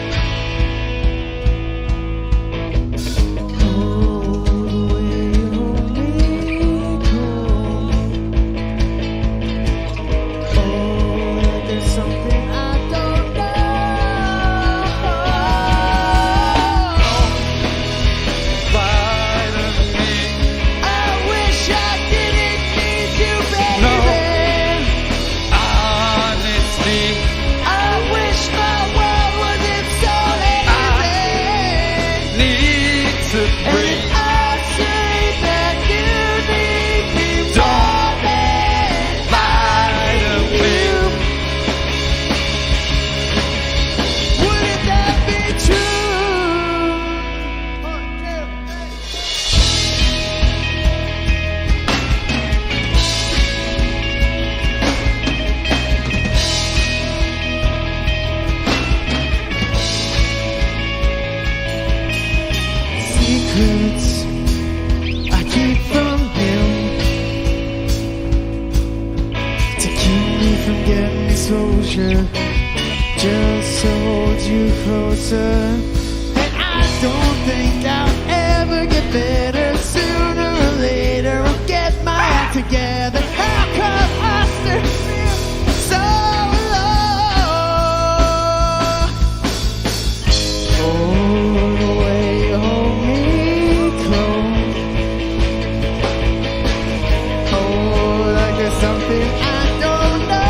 Exposure just to hold you closer, and I don't think I'll ever get better. Sooner or later I'll get my act together. How come I still feel so alone? Oh, the way you hold me close. Oh, like there's something I don't know.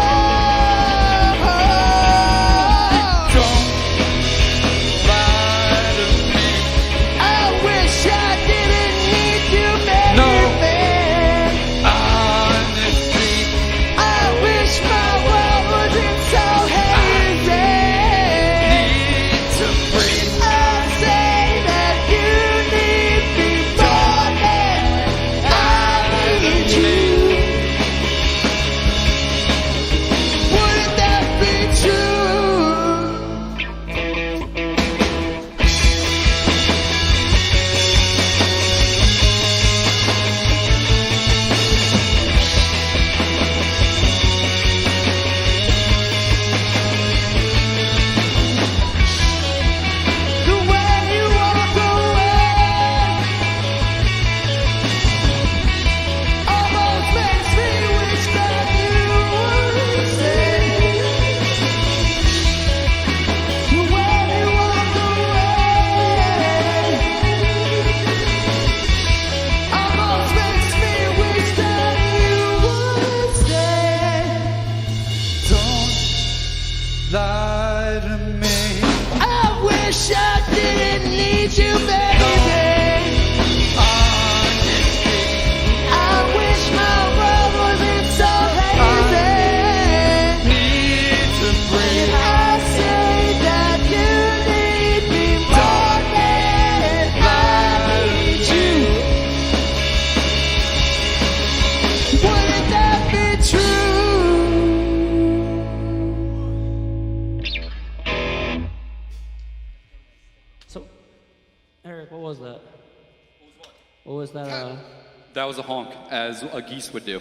What was that? That was a honk, as a geese would do.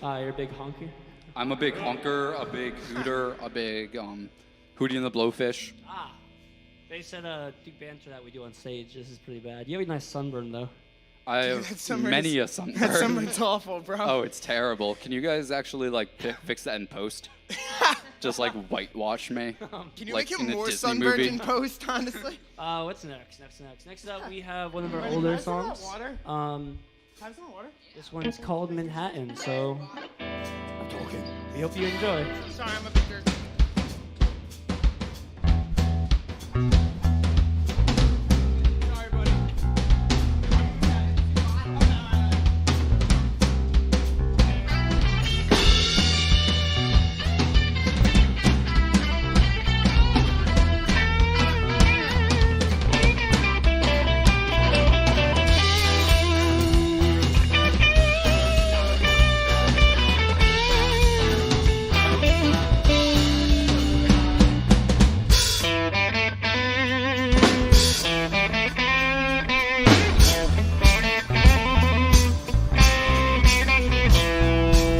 You're a big honker? I'm a big honker, a big hooter, a big Hootie and the Blowfish. Ah, they said do banter that we do on stage. This is pretty bad. You have a nice sunburn though. I have many a sunburn. That sunburn's awful, bro. Oh, it's terrible. Can you guys actually like fix that in post? Just like whitewash me. Can you like make him in a more Disney sunburned movie? in post, honestly? What's next? Next up, we have one of our older songs. Water? Um, Have some water? this one's called Manhattan. So I'm talking. We hope you enjoy. Sorry, I'm a big jerk.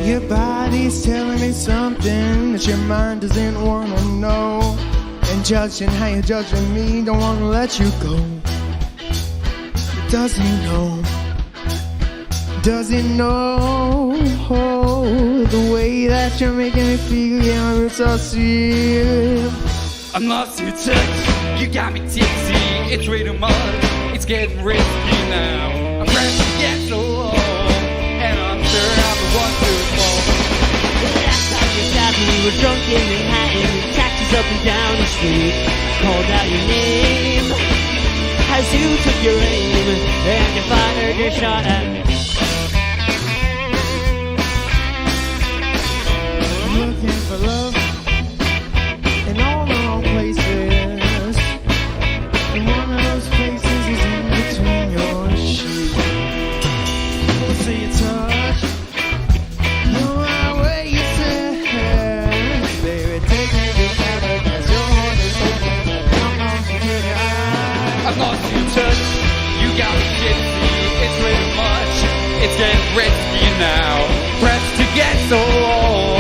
Your body's telling me something that your mind doesn't want to know. And judging how you're judging me, don't want to let you go. Does he know? Does he know the way that you're making me feel? Yeah, it's so sweet. I'm lost to touch, you got me tipsy. It's way too much, it's getting risky now. I'm ready to get so low, and I'm sure I'm the one to fall. Last time you stopped me, we were drunk in Manhattan. Taxis up and down the street, called out your name as you took your aim and you fired your shot at me. Looking for love in all the wrong places, and one of those places is in between your sheets. We'll see you touch, no matter where you sit, baby, take me together, 'cause your heart is open, come on, get it out. I'm lost to touch, you got me tipsy. It's way too much, it's getting risky now. Pressed to get so low,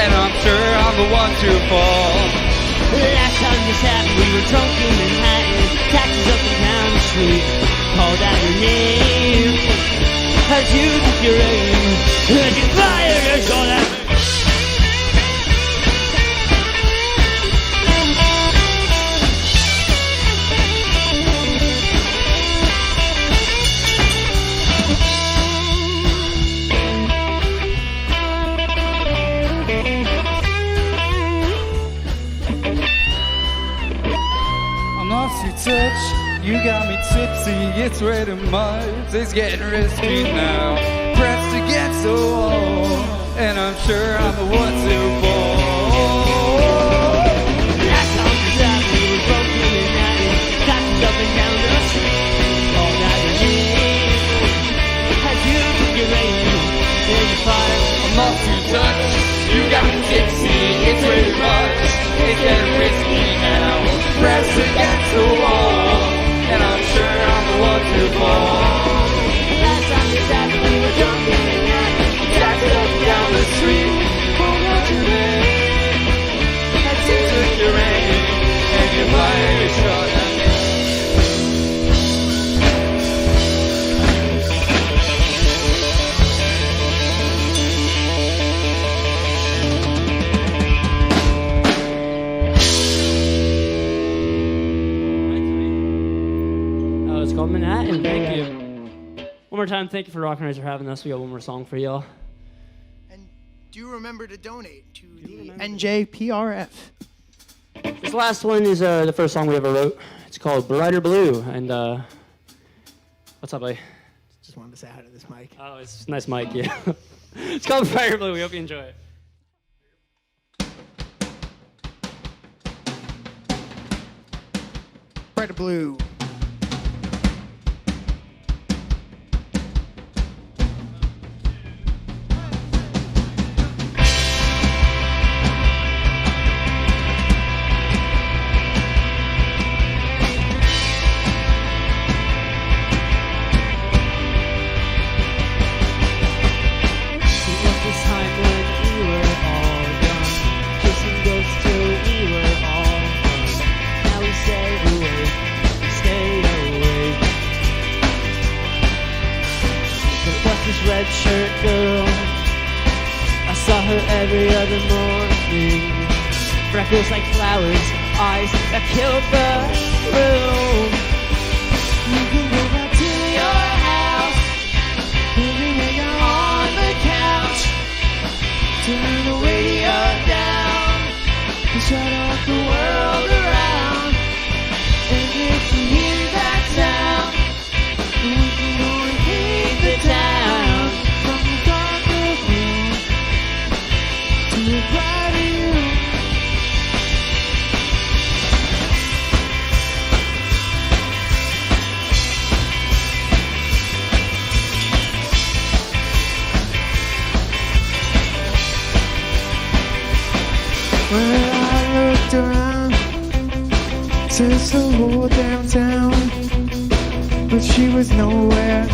and I'm sure I'm the one to fall. Last time this happened, we were drunk in Manhattan. Taxis up and down the street, called out your name as you took your aim and you fired your shot at me. I'm lost to touch, you got me tipsy. It's way too much, it's getting risky now. Pressed to get so low, and I'm sure I'm the one to fall. Last time this happened, we were drunk in Manhattan. Taxis up and down the street, called out your name as you took your aim and you fired. I'm lost to touch, you got me tipsy. It's way too much, it's getting risky now. Pressed to get so low, and I'm sure I'm the one to fall. Last time this happened, we were drunk in Manhattan. Taxi up and down the street, called out your name as you took your aim and you fired your shot at me. It's called Manhattan. Thank you. One more time, thank you for Rock and Rays for having us. We got one more song for y'all. And do remember to donate to the NJPRF. This last one is the first song we ever wrote. It's called Brighter Blue. And what's up, buddy? Just wanted to say hi to this mic. Oh, it's a nice mic, yeah. It's called Brighter Blue. We hope you enjoy it. Brighter blue. This time when we were red shirt girl. I saw her every other morning. Freckles like flowers, eyes that killed the room. You can go back to your house, baby, hang out on the couch. Turn the radio down and shut off the world around. And if you hear that sound, we can go and paint the town. From the darker room to a brighter room. Well, I looked around, searched the whole damn town, but she was nowhere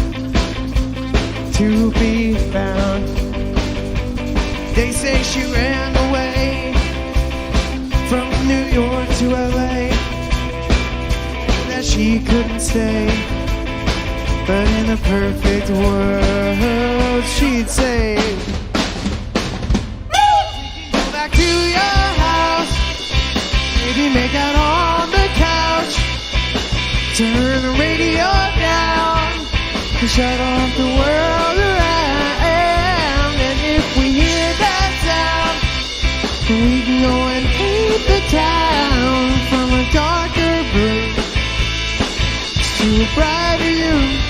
to be found. They say she ran away from New York to LA, that she couldn't stay. But in a perfect world, she'd say, go back to your house, maybe make out on the couch. Turn the radio down and shut off the world around. And if we hear that sound, we can go and paint the town. From a darker blue to a brighter you.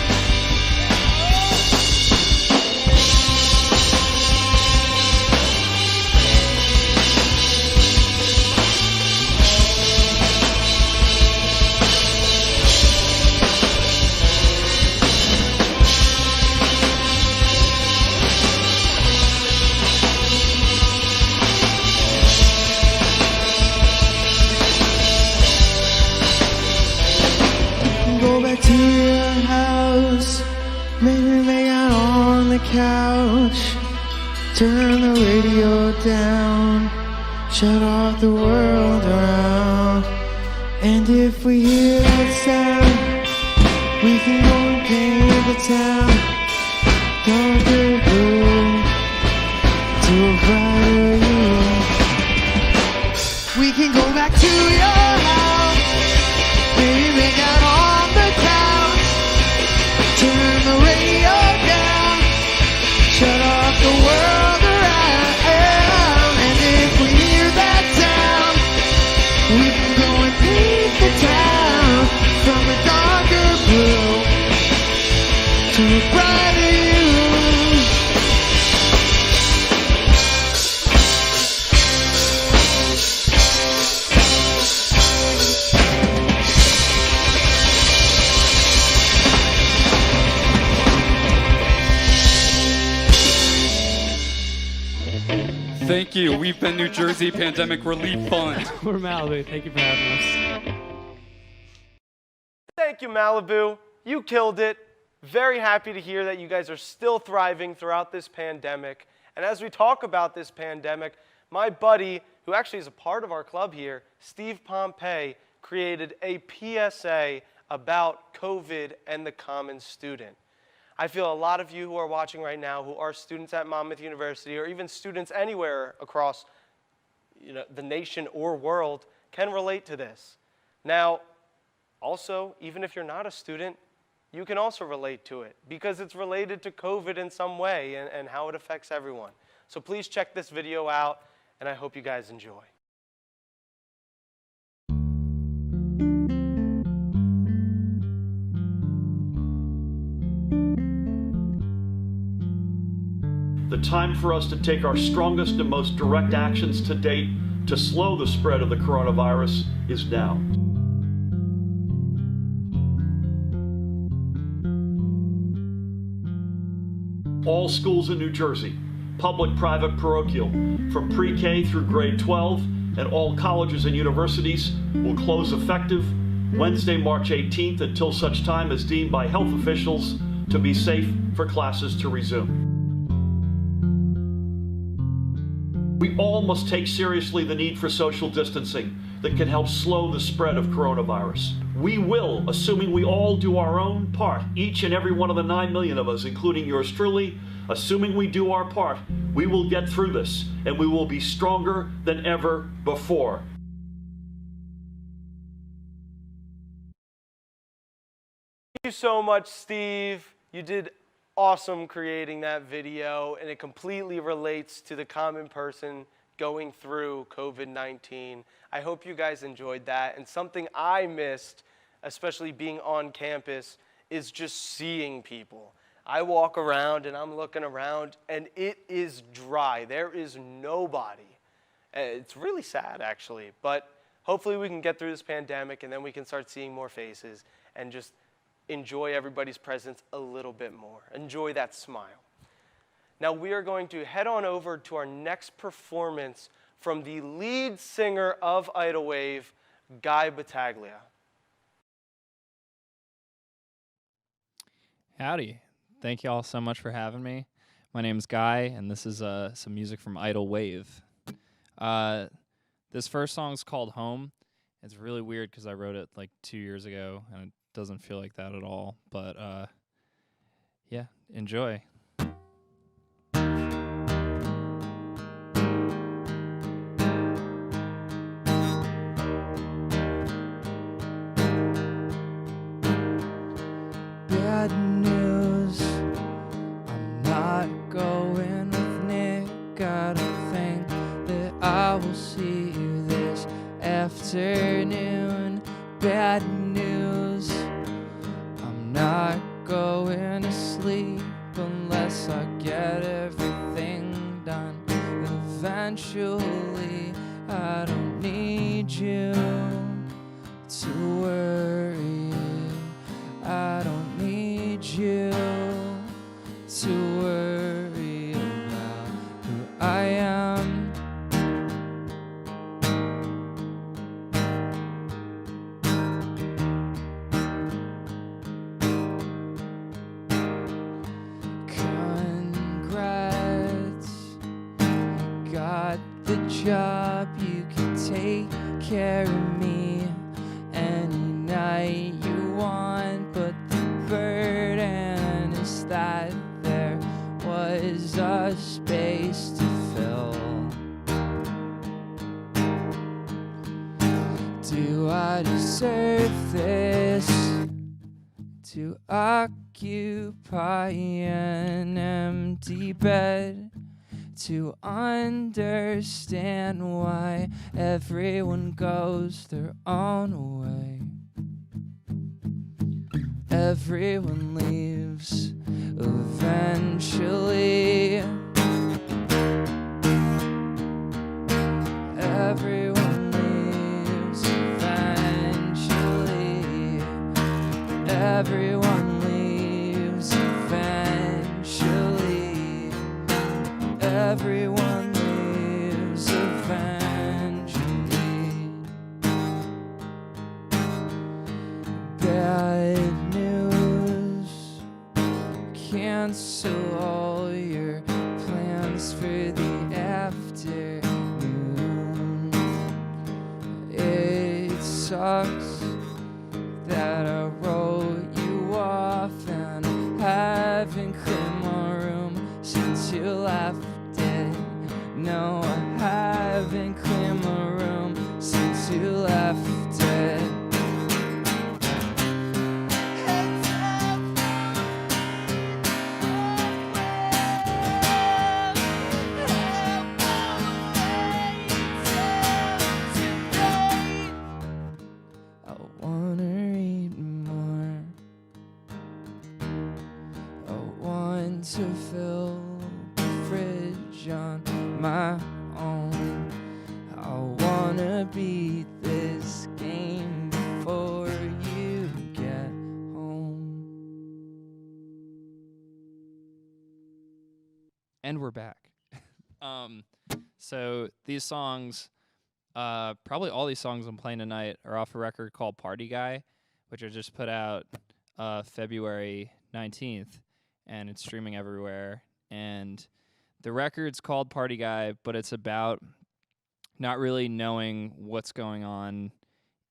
Go back to your house, maybe lay out on the couch. Turn the radio down, shut off the world around. And if we hear that sound, we can go and paint the town. Darker blue to a brighter you. We can go back to your house, maybe make out on the couch. Turn the radio down, shut off the world around. And if we hear that sound, we can go and paint the town. From a darker blue to a brighter you. Thank you. We've been New Jersey Pandemic Relief Fund. We're Malibu. Thank you for having us. Thank you, Malibu. You killed it. Very happy to hear that you guys are still thriving throughout this pandemic. And as we talk about this pandemic, my buddy, who actually is a part of our club here, Steve Pompey, created a PSA about COVID and the common student. I feel a lot of you who are watching right now who are students at Monmouth University or even students anywhere across the nation or world can relate to this. Now, also, even if you're not a student, you can also relate to it because it's related to COVID in some way and how it affects everyone. So please check this video out, and I hope you guys enjoy. The time for us to take our strongest and most direct actions to date to slow the spread of the coronavirus is now. All schools in New Jersey, public, private, parochial, from pre-K through grade 12, and all colleges and universities will close effective Wednesday, March 18th until such time as deemed by health officials to be safe for classes to resume. We all must take seriously the need for social distancing that can help slow the spread of coronavirus. We will, assuming we all do our own part, each and every one of the 9 million of us, including yours truly, Assuming we do our part, we will get through this, and we will be stronger than ever before. Thank you so much, Steve. You did awesome creating that video, and it completely relates to the common person going through COVID-19. I hope you guys enjoyed that. And something I missed, especially being on campus, is just seeing people. I walk around and I'm looking around and it is dry. There is nobody. It's really sad, actually, but hopefully we can get through this pandemic and then we can start seeing more faces and just enjoy everybody's presence a little bit more. Enjoy that smile. Now we are going to head on over to our next performance from the lead singer of Idle Wave, Guy Battaglia. Howdy. Thank you all so much for having me. My name's Guy, and this is some music from Idle Wave. This first song's called Home. It's really weird because I wrote it like 2 years ago, and it doesn't feel like that at all. But yeah, enjoy. Bad news, I'm not going with Nick. I don't think that I will see you this afternoon. Bad news, I'm not going to sleep unless I get everything done. Eventually, I don't need you to worry. I don't need you to worry about who I am. Congrats, you got the job. You can take care of me any night you want, but the burden is that there was a space to fill. Do I deserve this? To occupy an empty bed? To understand why everyone goes their own way? Everyone leaves eventually. Everyone leaves eventually. Everyone leaves eventually. Everyone leaves eventually. Bad news, cancel all your plans for the afternoon. It sucks that I wrote you off and haven't cleaned my room since you left it. No, I haven't cleaned my room since you left it. I wanna read more. I want to fill the fridge on my own. I wanna beat this game before you get home. And we're back. So these songs, probably all these songs I'm playing tonight are off a record called Party Guy, which I just put out February 19th, and it's streaming everywhere. And the record's called Party Guy, but it's about not really knowing what's going on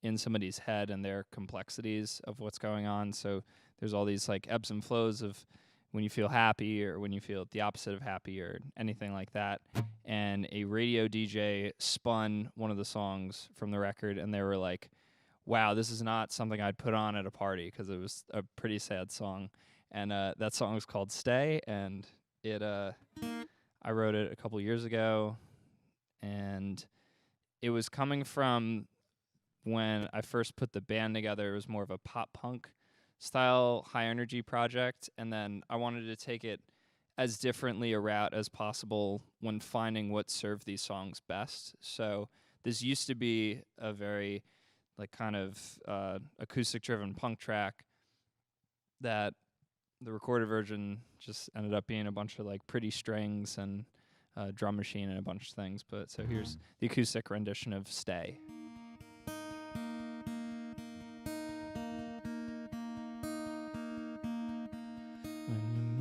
in somebody's head and their complexities of what's going on. So there's all these like ebbs and flows of when you feel happy or when you feel the opposite of happy or anything like that. And a radio DJ spun one of the songs from the record, and they were like, wow, this is not something I'd put on at a party, because it was a pretty sad song. And that song is called Stay, and I wrote it a couple years ago, and it was coming from when I first put the band together. It was more of a pop-punk style, high-energy project, and then I wanted to take it as differently a route as possible when finding what served these songs best. So this used to be a very kind of acoustic-driven punk track that the recorded version just ended up being a bunch of pretty strings and drum machine and a bunch of things. But so here's the acoustic rendition of Stay.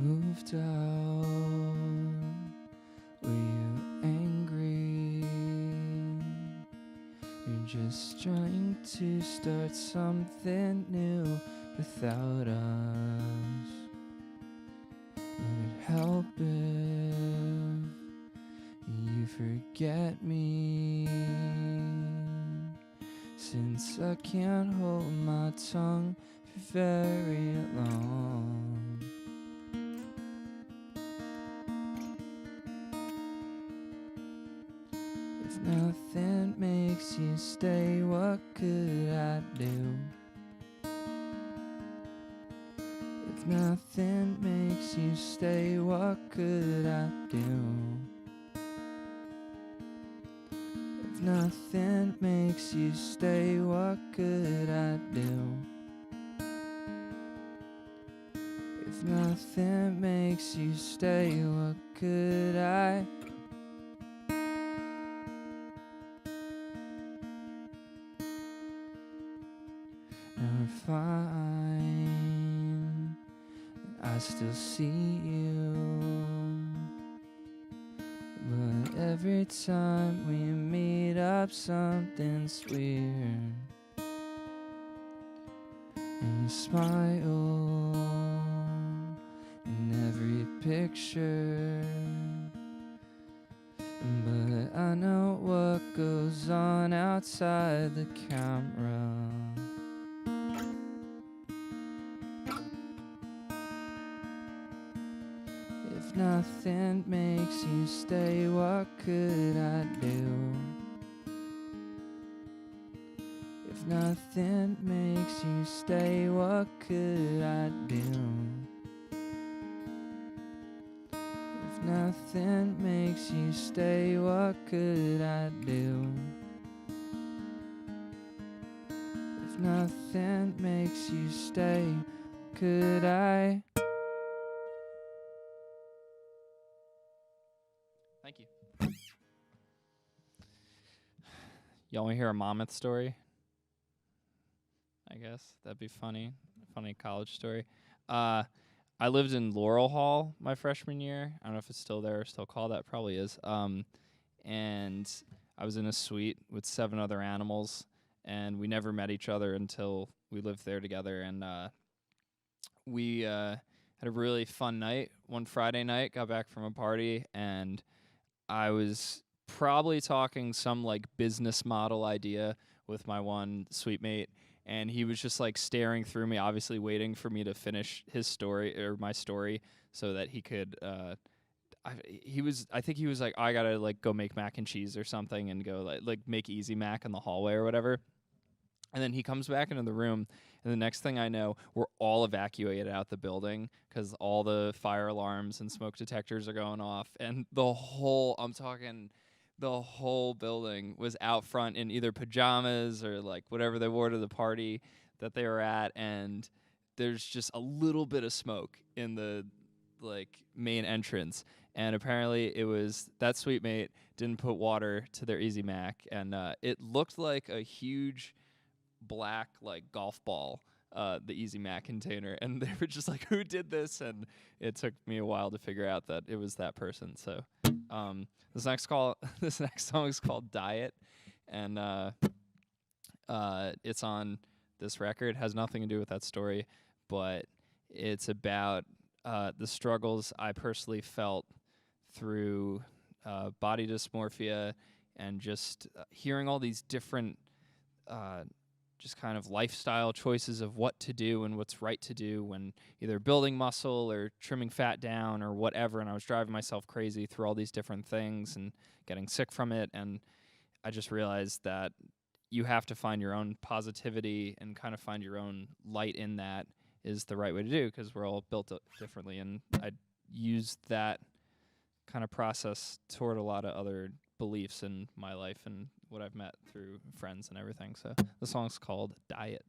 Moved out, were you angry? You're just trying to start something new without us. Would it help if you forget me? Since I can't hold my tongue for very long. If nothing makes you stay, what could I do? If nothing makes you stay, what could I do? If nothing makes you stay, what could I do? If nothing makes you stay, what could I? Never fine, I still see you, but every time we meet up something's weird, and you smile in every picture, but I know what goes on outside the camera. If nothing makes you stay, what could I do? If nothing makes you stay, what could I do? If nothing makes you stay, what could I do? If nothing makes you stay, could I? Thank you. Y'all want to hear a Monmouth story? I guess that'd be funny. Funny college story. I lived in Laurel Hall my freshman year. I don't know if it's still there or still called that. Probably is. And I was in a suite with 7 other animals, and we never met each other until we lived there together. And we had a really fun night. One Friday night, got back from a party, and I was probably talking some business model idea with my one suite mate, and he was just staring through me, obviously waiting for me to finish his story or my story so that he could I think he was like, I gotta go make mac and cheese or something and go make Easy Mac in the hallway or whatever. And then he comes back into the room, and the next thing I know, we're all evacuated out the building because all the fire alarms and smoke detectors are going off, and the whole building was out front in either pajamas or whatever they wore to the party that they were at, and there's just a little bit of smoke in the main entrance. And apparently it was that suite mate didn't put water to their Easy Mac, and it looked like a huge black golf ball, the Easy Mac container, and they were just like, who did this? And it took me a while to figure out that it was that person. So this next song is called Diet, and it's on this record. It has nothing to do with that story, but it's about the struggles I personally felt through body dysmorphia and just hearing all these different just kind of lifestyle choices of what to do and what's right to do when either building muscle or trimming fat down or whatever. And I was driving myself crazy through all these different things and getting sick from it. And I just realized that you have to find your own positivity and kind of find your own light in that is the right way to do, because we're all built differently. And I used that kind of process toward a lot of other beliefs in my life and what I've met through friends and everything. So the song's called Diet.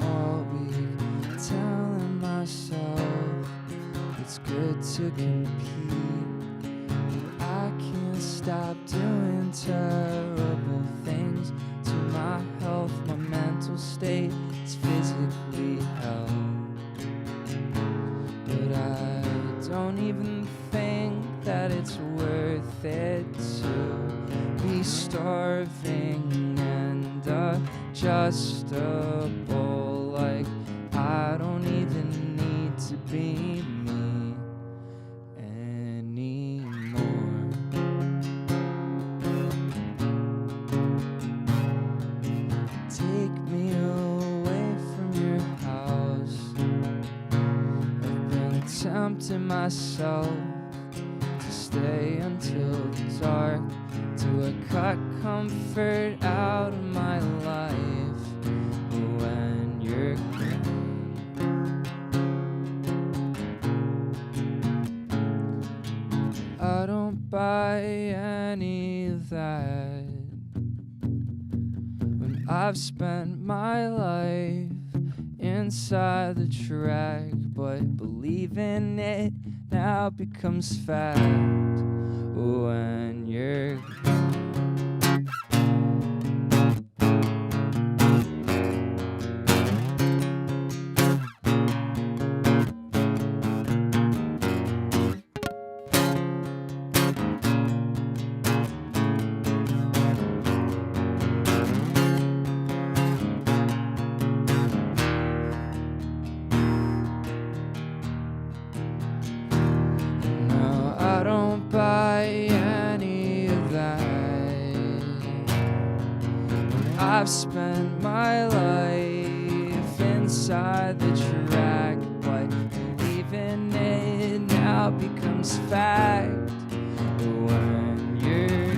All week, telling myself it's good to compete. I can't stop doing terrible things to my health. My mental state is physically hell. But I don't even think that it's worth it to be starving and adjustable. Like I don't even need to be me anymore. Take me away from your house. I've been tempting myself to stay until dark. Do I cut comfort out of my life when you're gone? I don't buy any of that. When I've spent my life inside the track, but believing it now becomes fact when you're gone. No, I don't buy any of that. I've spent my life inside the track, but believing it now becomes fact when you're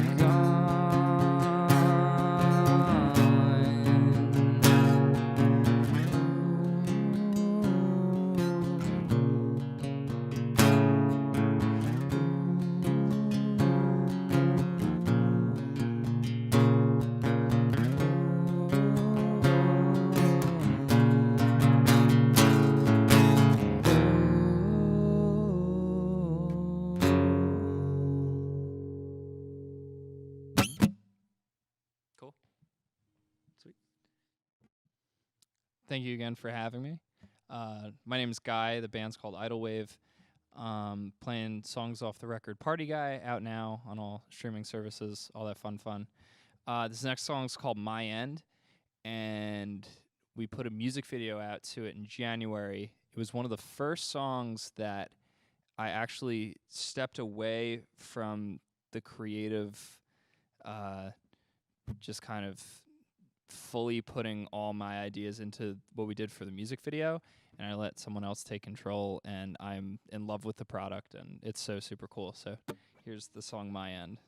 Cool. Sweet. Thank you again for having me. My name is Guy. The band's called Idle Wave. Playing songs off the record Party Guy, out now on all streaming services, all that fun. This next song's called My End, and we put a music video out to it in January. It was one of the first songs that I actually stepped away from the creative, just kind of fully putting all my ideas into what we did for the music video, and I let someone else take control, and I'm in love with the product, and it's so super cool. So here's the song My End.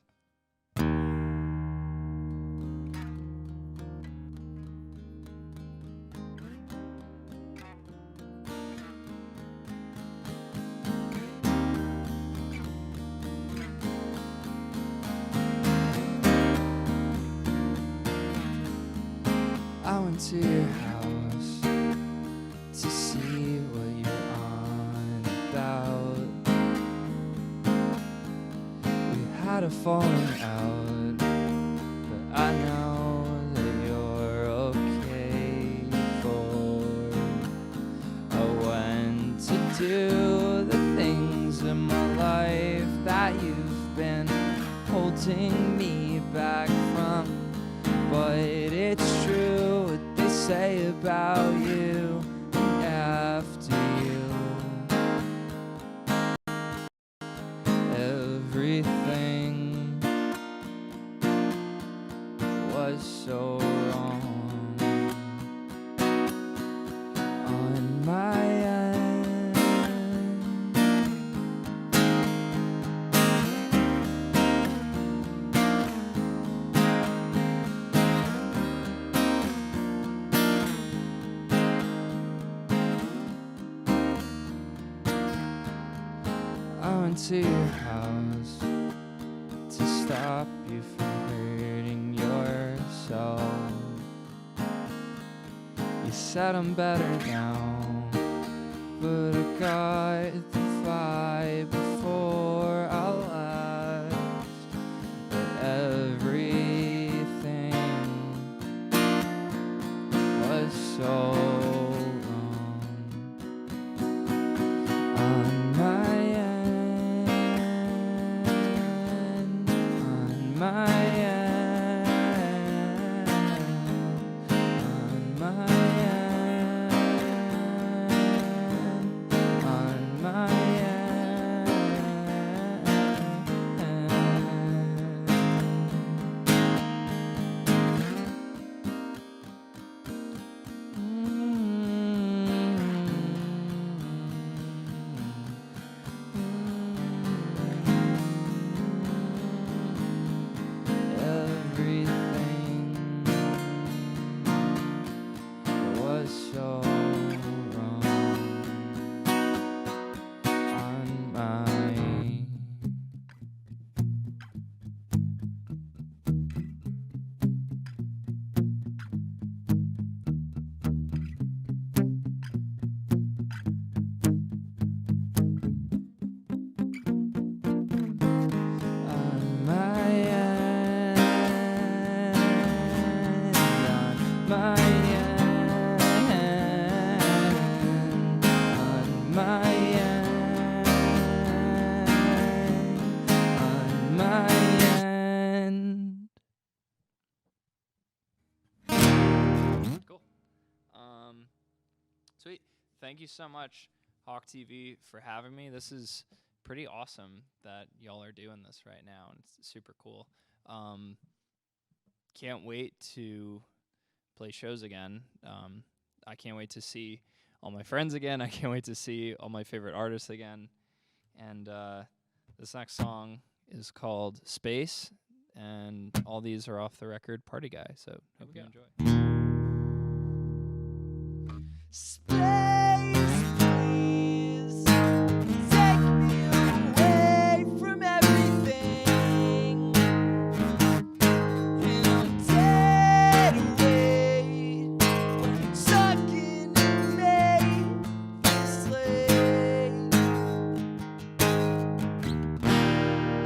I went to your house to see what you're on about. We had a falling out, but I know that you're okay for holding me back from. But it's true what they say about you and after you. Everything was so wrong on my end. I went to your house to stop you from hurting yourself. You said I'm better now, but I got the vibe before I left that everything was so wrong on my end, on my end, on my end, on my Everything was so wrong on my. On my end, on my end, on my end, on my end. Cool. Sweet. Thank you so much, Hawk TV, for having me. This is pretty awesome that y'all are doing this right now, and it's super cool. Can't wait to play shows again. I can't wait to see all my friends again. I can't wait to see all my favorite artists again. And this next song is called Space, and all these are off the record Party Guy, so hope you enjoy. Space, please, take me away from everything, and I'm dead weight, stuck in a slave.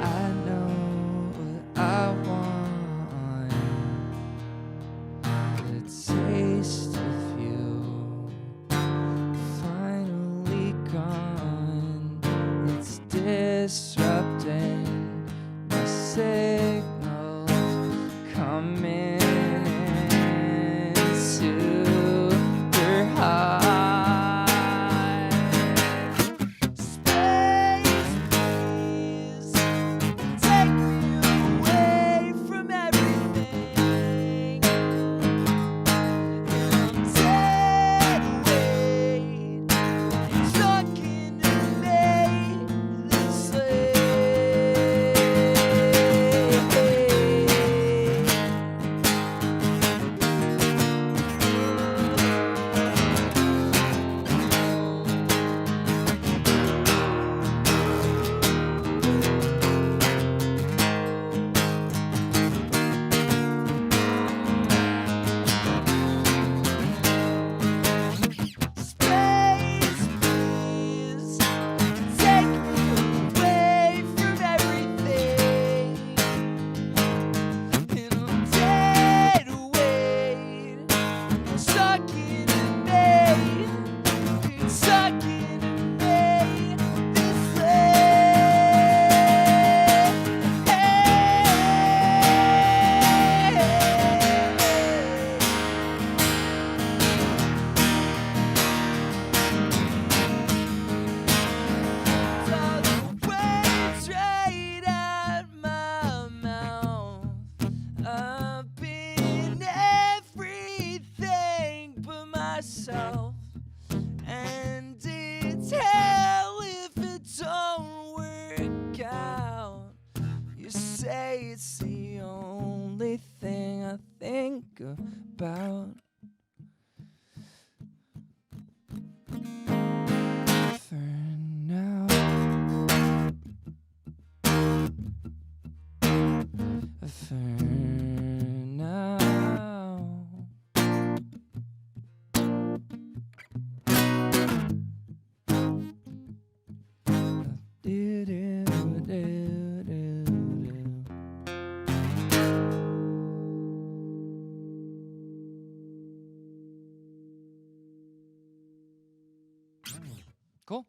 I know what I want, the taste of you. Finally gone, it's disrupting my signals coming into your heart. Space, please, take me away from everything. I'm dead weight, stuck in a slave. Space, please, take me away from everything, and I'm dead weight, stuck in a stuck in a slave. Cool.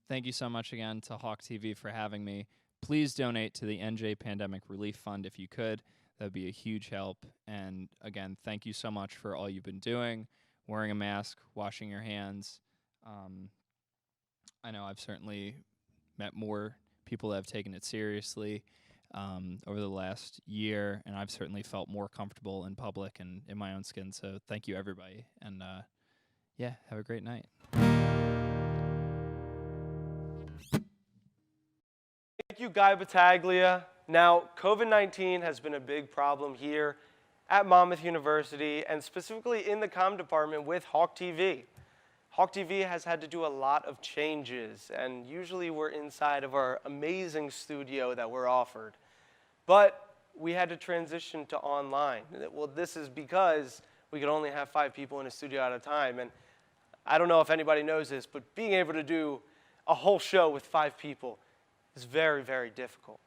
Thank you so much again to Hawk TV for having me. Please donate to the NJ Pandemic Relief Fund if you could. That would be a huge help. And again, thank you so much for all you've been doing, wearing a mask, washing your hands. I know I've certainly met more people that have taken it seriously over the last year, and I've certainly felt more comfortable in public and in my own skin. So thank you, everybody. And yeah, have a great night. Thank you, Guy Battaglia. Now, COVID-19 has been a big problem here at Monmouth University, and specifically in the comm department with Hawk TV. Hawk TV has had to do a lot of changes, and usually we're inside of our amazing studio that we're offered. But we had to transition to online. Well, this is because we could only have 5 people in a studio at a time, and I don't know if anybody knows this, but being able to do a whole show with 5 people is very, very difficult.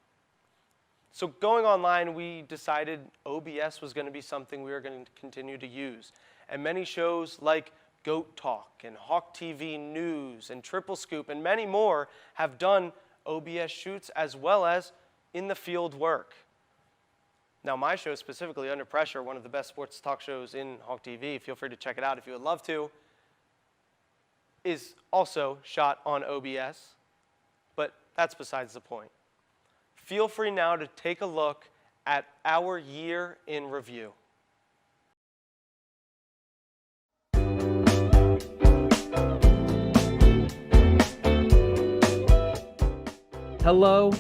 So going online, we decided OBS was going to be something we were going to continue to use. And many shows like Goat Talk and Hawk TV News and Triple Scoop and many more have done OBS shoots as well as in the field work. Now my show specifically, Under Pressure, one of the best sports talk shows in Hawk TV, feel free to check it out if you would love to, is also shot on OBS, but that's besides the point. Feel free now to take a look at our year in review. Hello,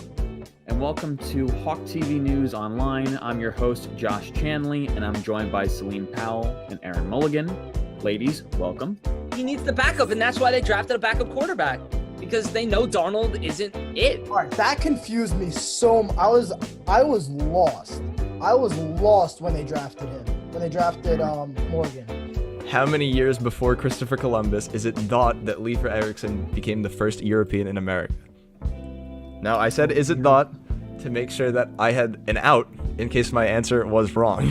and welcome to Hawk TV News Online. I'm your host, Josh Chanley, and I'm joined by Celine Powell and Aaron Mulligan. Ladies, welcome. He needs the backup, and that's why they drafted a backup quarterback, because they know Darnold isn't it. All right, that confused me so much. I was lost. I was lost when they drafted him. When they drafted Morgan. How many years before Christopher Columbus is it thought that Leif Erikson became the first European in America? Now, I said is it thought to make sure that I had an out in case my answer was wrong.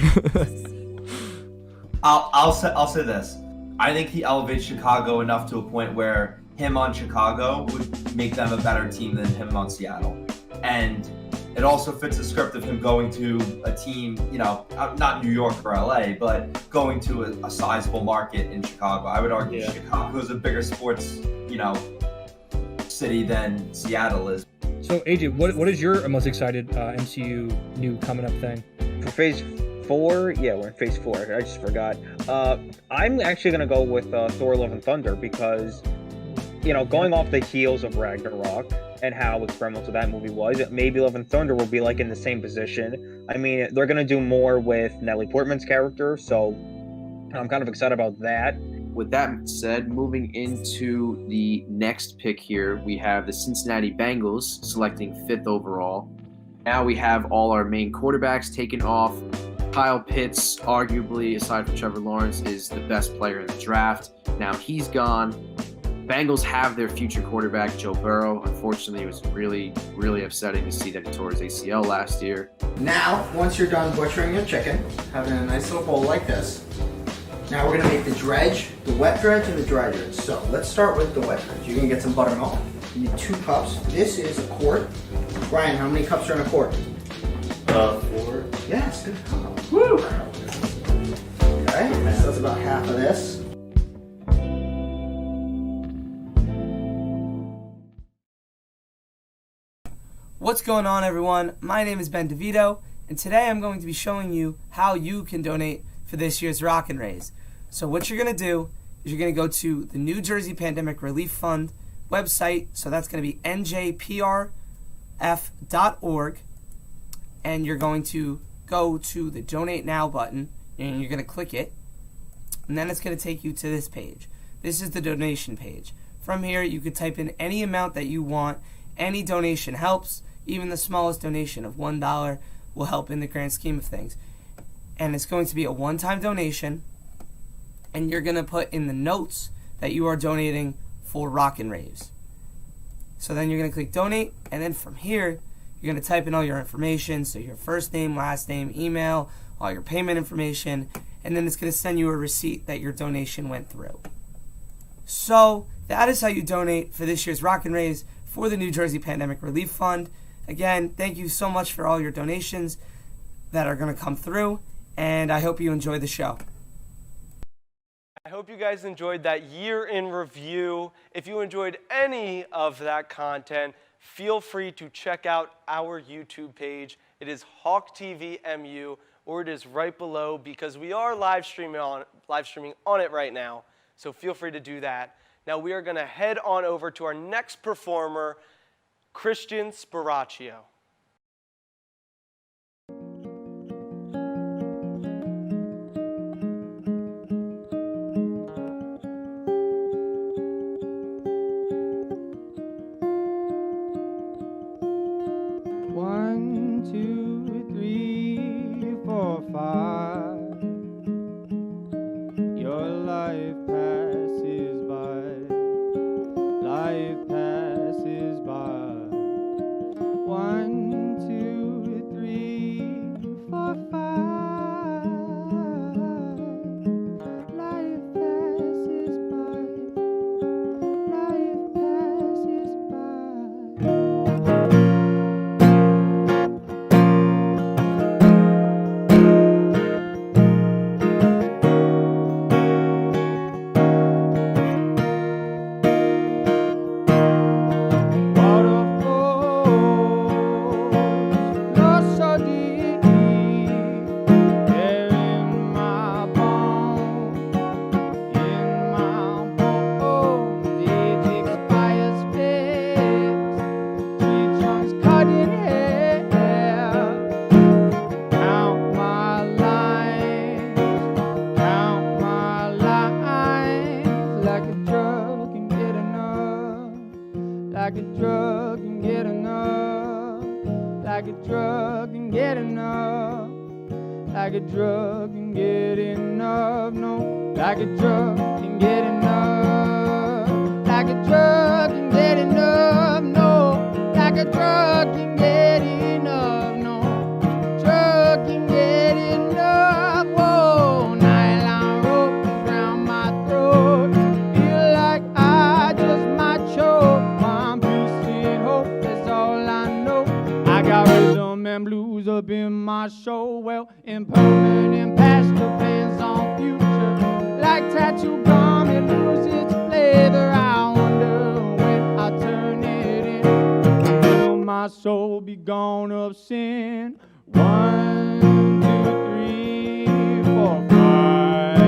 I'll say this. I think he elevates Chicago enough to a point where him on Chicago would make them a better team than him on Seattle. And it also fits the script of him going to a team, you know, not New York or LA, but going to a sizable market in Chicago. I would argue Chicago is a bigger sports, you know, city than Seattle is. So AJ, what is your most excited MCU new coming up thing? For Phase 4? Yeah, we're in Phase 4. I just forgot. I'm actually going to go with Thor Love and Thunder because, you know, going off the heels of Ragnarok and how experimental that movie was, maybe Love and Thunder will be like in the same position. I mean, they're going to do more with Natalie Portman's character, so I'm kind of excited about that. With that said, moving into the next pick here, we have the Cincinnati Bengals selecting 5th overall. Now we have all our main quarterbacks taken off. Kyle Pitts, arguably, aside from Trevor Lawrence, is the best player in the draft. Now he's gone. Bengals have their future quarterback, Joe Burrow. Unfortunately, it was really, really upsetting to see that he tore his ACL last year. Now, once you're done butchering your chicken, having a nice little bowl like this, now we're going to make the dredge, the wet dredge and the dry dredge. So let's start with the wet dredge. You're going to get some buttermilk. You need 2 cups. This is a quart. Brian, how many cups are in a quart? 4. Yes, good call. Woo! Okay, so that's about half of this. What's going on, everyone? My name is Ben DeVito, and today I'm going to be showing you how you can donate for this year's Rockin' Raise. So what you're going to do is you're going to go to the New Jersey Pandemic Relief Fund website, so that's going to be njprf.org, and you're going to go to the Donate Now button, and you're going to click it, and then it's going to take you to this page. This is the donation page. From here, you could type in any amount that you want. Any donation helps. Even the smallest donation of $1 will help in the grand scheme of things. And it's going to be a one-time donation, and you're going to put in the notes that you are donating for Rockin' Raves. So then you're going to click Donate, and then from here, you're going to type in all your information, so your first name, last name, email, all your payment information, and then it's going to send you a receipt that your donation went through. So that is how you donate for this year's Rock and Raise for the New Jersey Pandemic Relief Fund. Again, thank you so much for all your donations that are going to come through, and I hope you enjoy the show. I hope you guys enjoyed that year in review. If you enjoyed any of that content, feel free to check out our YouTube page. It is Hawk TV MU, or it is right below because we are live streaming on it right now. So feel free to do that. Now we are going to head on over to our next performer, Christian Sparacio. One, two, three, four, five. Your life passes by. Life passes by. One, two, three, four, five. Life passes by. Life passes by. Like a drug and get enough. Like a drug and get enough. Like a drug and get enough. No, like a drug and get enough. Like a drug and get enough. No, like a drug and get enough. No, drug and get enough. Whoa, nylon rope around my throat. Feel like I just might choke. Got rhythm and blues up in my soul. Well, impermanent past depends on future. Like tattoo gum, it loses its flavor. I wonder when I turn it in. Will my soul be gone of sin? 1, 2, 3, 4, 5.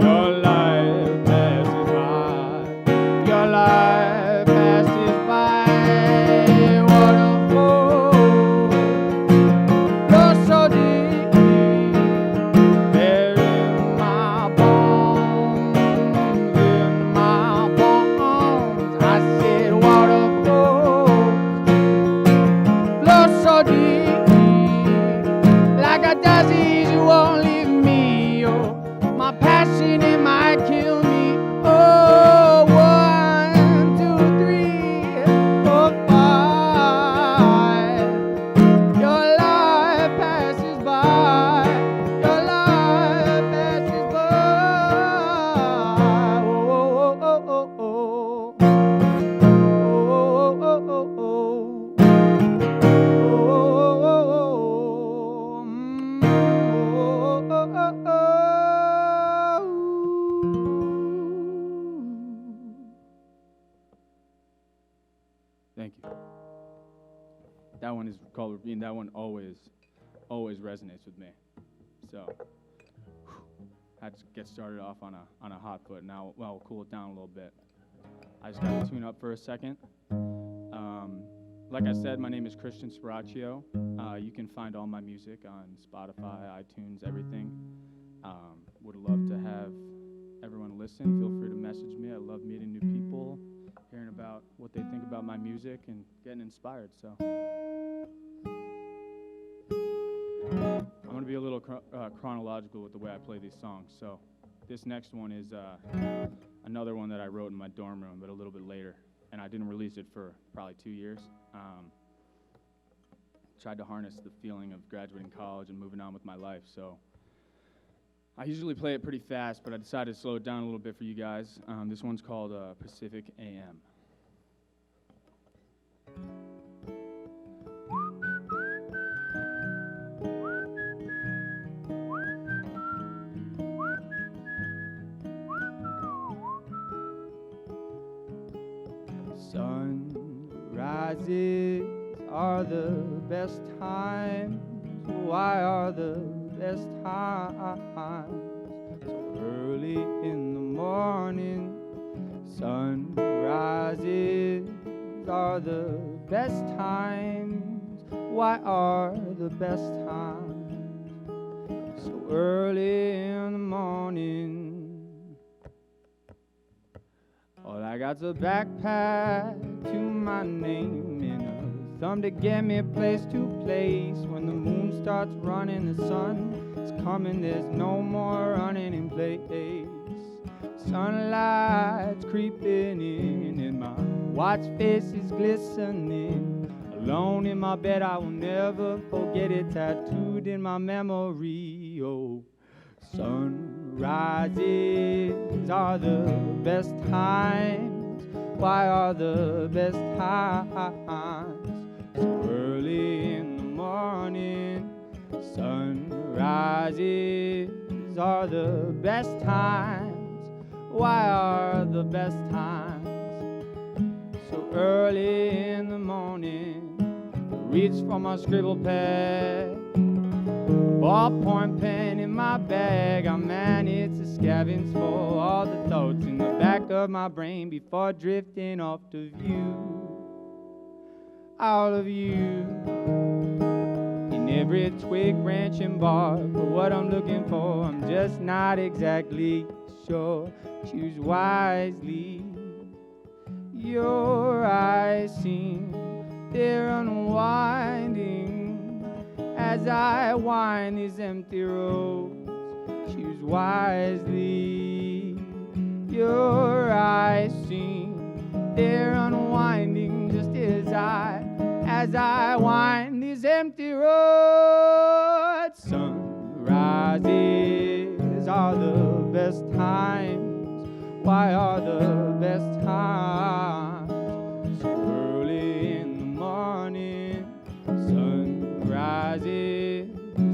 Your life passes by. Your life passes by. Thank you. That one is called Rabin. That one always resonates with me. So, had to get started off on a hot foot. Now, well, we'll cool it down a little bit. I just got to tune up for a second. Like I said, my name is Christian Sparacio. You can find all my music on Spotify, iTunes, everything. Would love to have everyone listen. Feel free to message me. I love meeting new people, hearing about what they think about my music, and getting inspired. So I'm going to be a little chronological with the way I play these songs. So this next one is another one that I wrote in my dorm room, but a little bit later. And I didn't release it for probably 2 years. Tried to harness the feeling of graduating college and moving on with my life. So I usually play it pretty fast, but I decided to slow it down a little bit for you guys. This one's called Pacific AM. Sunrises are the best times. Why are the best times so early in the morning? Sunrises are the best times. Why are the best times so early in the morning? All I got's a backpack to my name and a thumb to get me place to place. When the moon starts running, the sun is coming, there's no more running in place. Sunlight's creeping in and my watch face is glistening. Alone in my bed, I will never forget it, tattooed in my memory. Oh, sunrises are the best times. Why are the best times so early in the morning? Sunrises are the best times. Why are the best times so early in the morning? Reach for my scribble pad, ballpoint pen in my bag. I managed to scavenge for all the thoughts in the back of my brain before drifting off to view. All of you in every twig, branch, and bark. For what I'm looking for, I'm just not exactly sure. Choose wisely. Your eyes seem they're unwinding as I wind these empty roads. Choose wisely. Your eyes seem they're unwinding just as I wind these empty roads. Sunrises are the best times. Why are the best times so early in the morning? Sunrises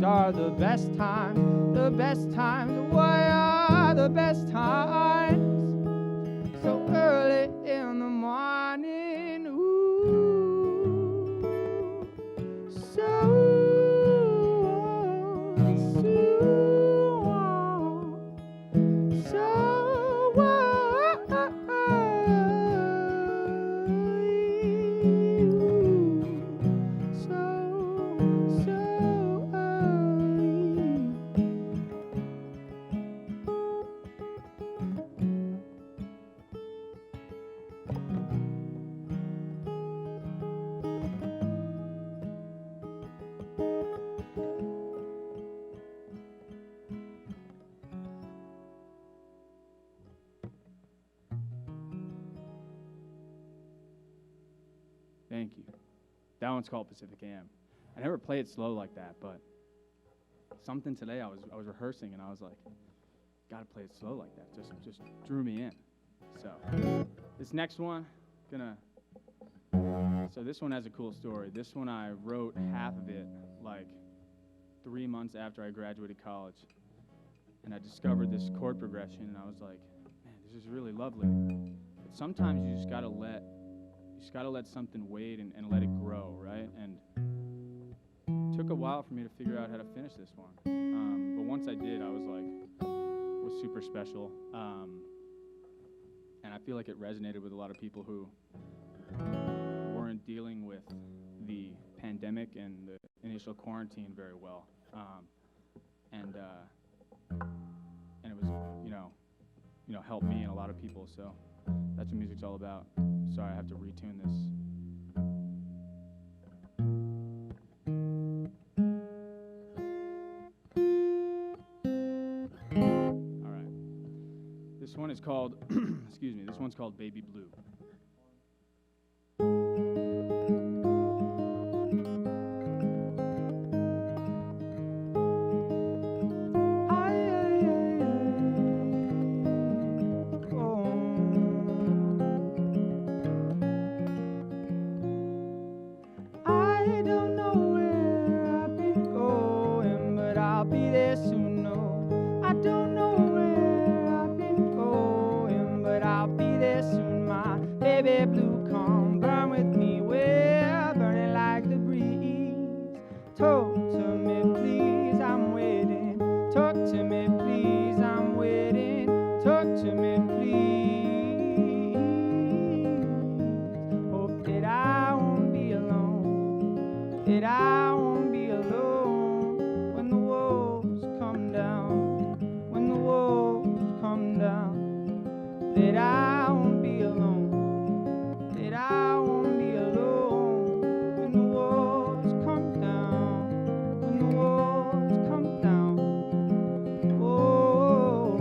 are the best times, the best times. Why are the best times so early in the morning? Ooh, so Thank you. That one's called Pacific AM. I never play it slow like that, but something today I was rehearsing and I was like, gotta play it slow like that. Just drew me in. So this next one, so this one has a cool story. This one I wrote half of it like 3 months after I graduated college. And I discovered this chord progression and I was like, man, this is really lovely. But sometimes you just gotta let something wait and let it grow, right? And it took a while for me to figure out how to finish this one. But once I did, I was like, it was super special. And I feel like it resonated with a lot of people who weren't dealing with the pandemic and the initial quarantine very well. And it was, helped me and a lot of people, so that's what music's all about. Sorry, I have to retune this. All right. This one is called, excuse me, this one's called Baby Blue. be there soon. No, I don't know where I've been going, but I'll be there soon. My baby blue, come burn with me. We're burning like the breeze. Talk to me, please, I'm waiting. Talk to me, please, I'm waiting. Talk to me, please. Hope that I won't be alone. That I won't be alone when the walls come down. When the walls come down. That I won't be alone. That I won't be alone when the walls come down. When the walls come down. Oh,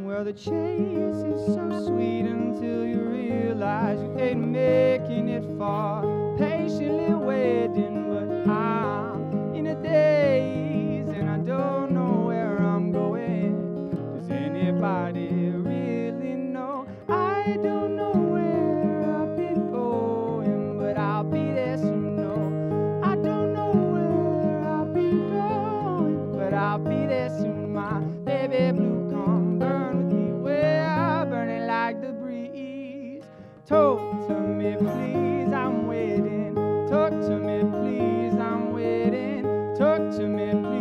well, the chase is so sweet until you realize you ain't making it far. Patiently waiting, but I'm in a daze and I don't know where I'm going. Does anybody really know? I don't know where I've been going, but I'll be there soon. No, I don't know where I've been going, but I'll be there soon. My baby blue, come burn with me. We're burning like the breeze. Talk to me, please, I'm waiting. Talk to me, please, I'm waiting. Talk to me, please.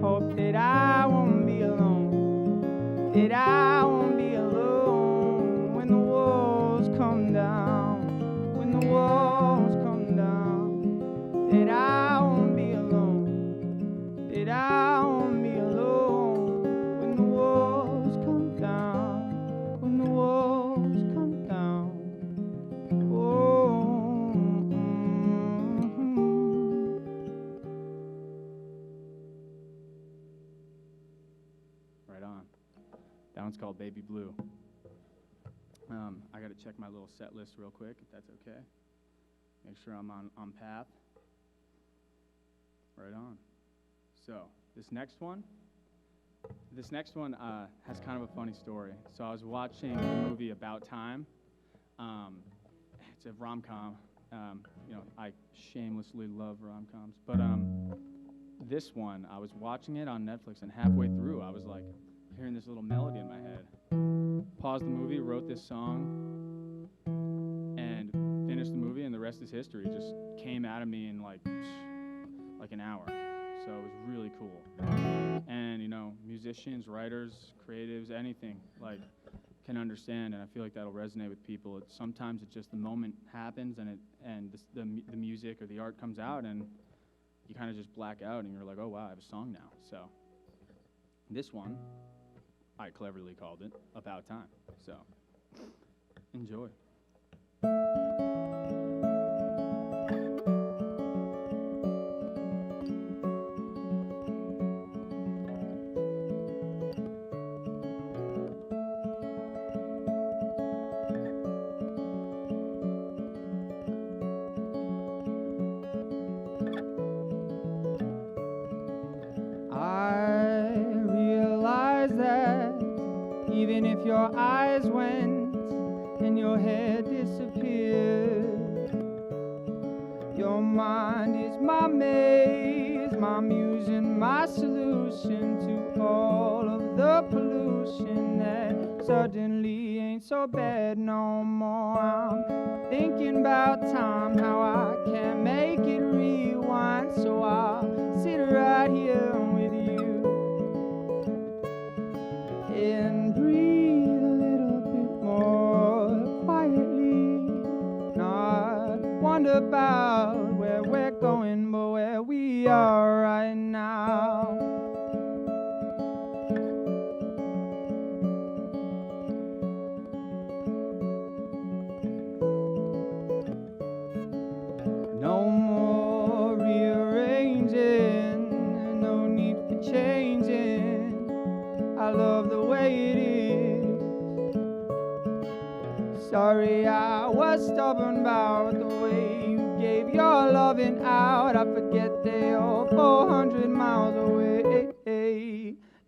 Hope that I won't be alone. That I won't be alone when the walls come down. When the walls come down. That I won't be alone. That I won't be alone when the walls come down. When the walls come down. Oh, Right on. That one's called Baby Blue. I got to check my little set list real quick, if that's okay. Make sure I'm on path. Right on. So, this next one has kind of a funny story. So I was watching a movie About Time. It's a rom-com. I shamelessly love rom-coms. But this one, I was watching it on Netflix, and halfway through, I was like hearing this little melody in my head. Paused the movie, wrote this song, and finished the movie, and the rest is history. It just came out of me in like an hour. So it was really cool. And musicians, writers, creatives, anything can understand, and I feel like that'll resonate with people. Sometimes it's just the moment happens, and the music or the art comes out, and you kind of just black out, and you're like, oh wow, I have a song now. So this one, I cleverly called it About Time. So enjoy. Even if your eyes went and your head disappeared, your mind is my maze, my muse and my solution to all of the pollution that suddenly ain't so bad no more. I'm thinking about time, how I can't make it rewind, so I'll sit right here with you and breathe a little bit more quietly. Not wonder about where we're going, but where we are right now. No more rearranging, no need for changing. I love the way it is. Sorry I was stubborn about the way you gave your loving out. I forget they are 400 miles away.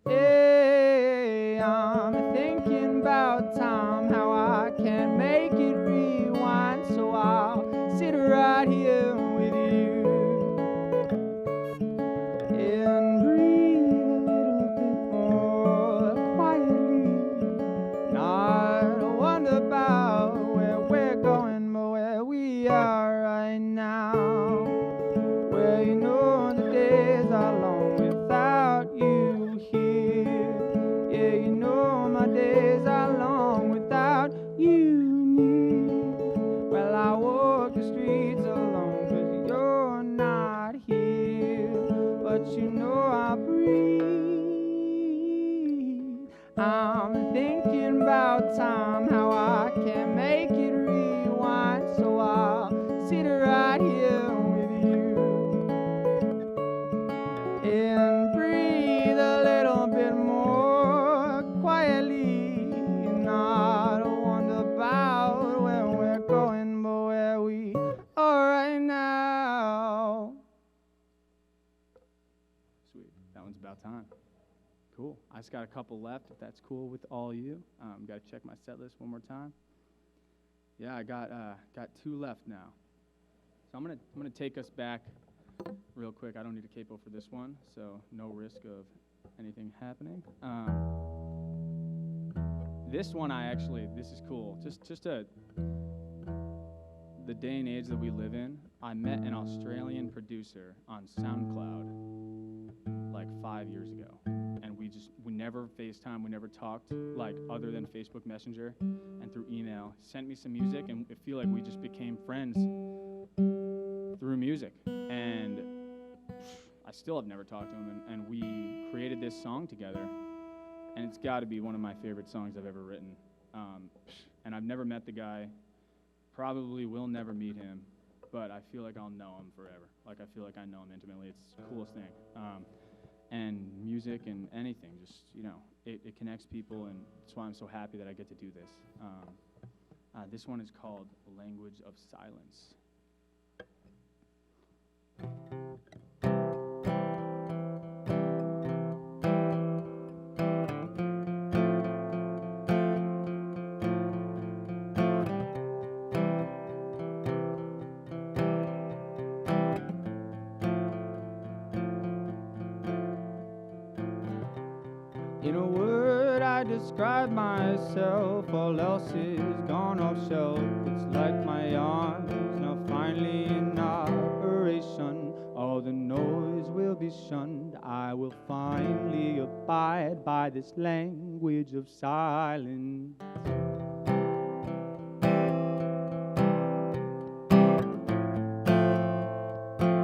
Hey, I'm thinking about time, how I can make it rewind. So I'll sit right here with you and breathe a little bit more quietly. Not wonder about where we're going, but where we are right now. Well, you know the days are long without you here. Yeah, you know my days are long without you near. Well, I walk the streets alone 'cause you're not here. But you know I breathe. I'm thinking about time, how I can make it rewind. So I'll sit right here with you and breathe a little bit more quietly. Not wonder about where we're going, but where we are right now. Sweet, that one's about time. Cool. I just got a couple left, if that's cool with all you. Got to check my set list one more time. Yeah, I got 2 left now. So I'm gonna take us back real quick. I don't need a capo for this one, so no risk of anything happening. This one this is cool. Just the day and age that we live in. I met an Australian producer on SoundCloud like 5 years ago. And we never FaceTime, we never talked, like, other than Facebook Messenger and through email. He sent me some music, and I feel like we just became friends through music. And I still have never talked to him, and we created this song together. And it's got to be one of my favorite songs I've ever written. And I've never met the guy, probably will never meet him, but I feel like I'll know him forever. Like, I feel like I know him intimately. It's the coolest thing. And music and anything, just, it connects people, and that's why I'm so happy that I get to do this. This one is called Language of Silence. In a word, I describe myself, all else is gone off shelf. It's like my arms now finally in operation. All the noise will be shunned. I will finally abide by this language of silence.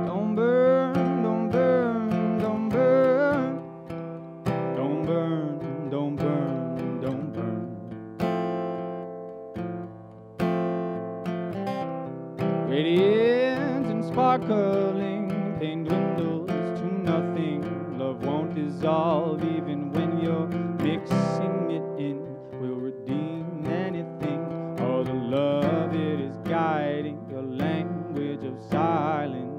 Don't burn, don't burn, don't burn. Don't burn, don't burn, don't burn. Radiant and sparkling, pain dwindles to nothing. Love won't dissolve even when you're mixing it in. Will redeem anything. All the love it is guiding your language of silence.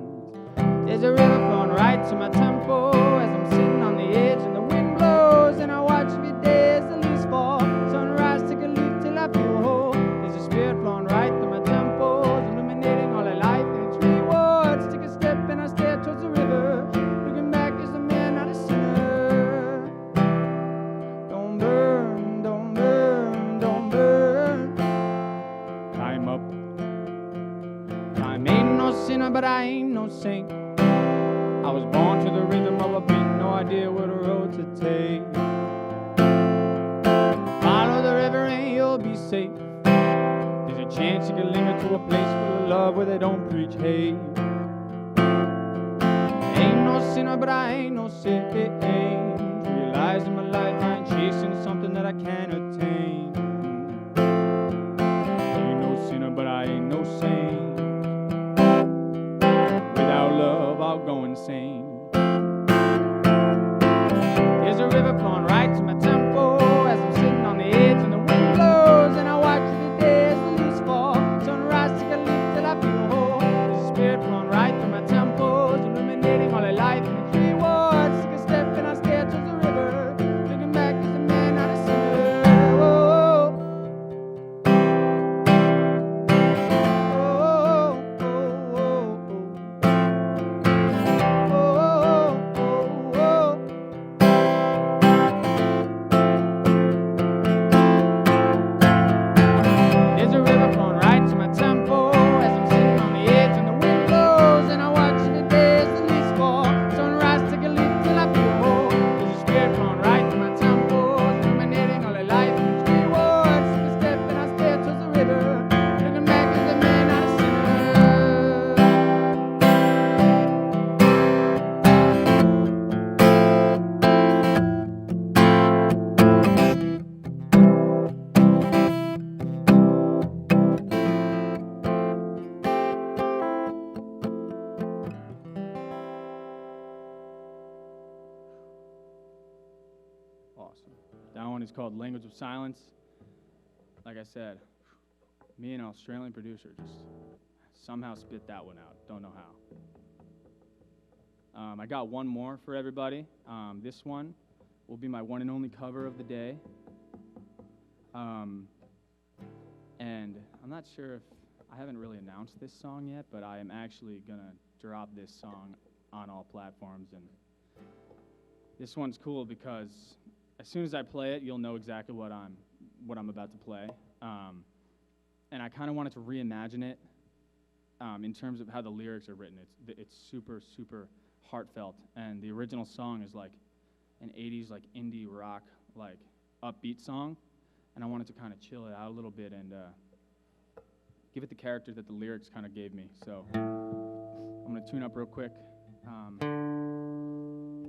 There's a river flowing right to my tempo as I'm sitting on the edge and the wind blows. And I watch every day as the leaves fall. Sunrise, take a leap till I feel whole. There's a spirit flowing right through my temples, illuminating all of life and its rewards. Take a step and I stare towards the river. Looking back as a man, not a sinner. Don't burn, don't burn, don't burn. Climb up. Time ain't no sinner, but I ain't no saint. I was born to the rhythm of a beat, no idea what road to take. Follow the river and you'll be safe. There's a chance you can linger to a place full of love where they don't preach hate. Ain't no sinner, but I ain't no saint. Realizing my life I ain't chasing something that I can't attain. Ain't no sinner, but I ain't no saint. Without love, I'll go insane. There's a river flowing right to my tempo as I'm sitting on the edge and the wind blows. And I watch the day as the is called Language of Silence. Like I said, me and an Australian producer just somehow spit that one out. Don't know how. I got one more for everybody. This one will be my one and only cover of the day. And I'm not sure if, I haven't really announced this song yet, but I am actually gonna drop this song on all platforms. And this one's cool because as soon as I play it, you'll know exactly what I'm about to play. And I kind of wanted to reimagine it in terms of how the lyrics are written. It's super, super heartfelt. And the original song is like an 80s like indie rock, like upbeat song. And I wanted to kind of chill it out a little bit and give it the character that the lyrics kind of gave me. So I'm gonna tune up real quick.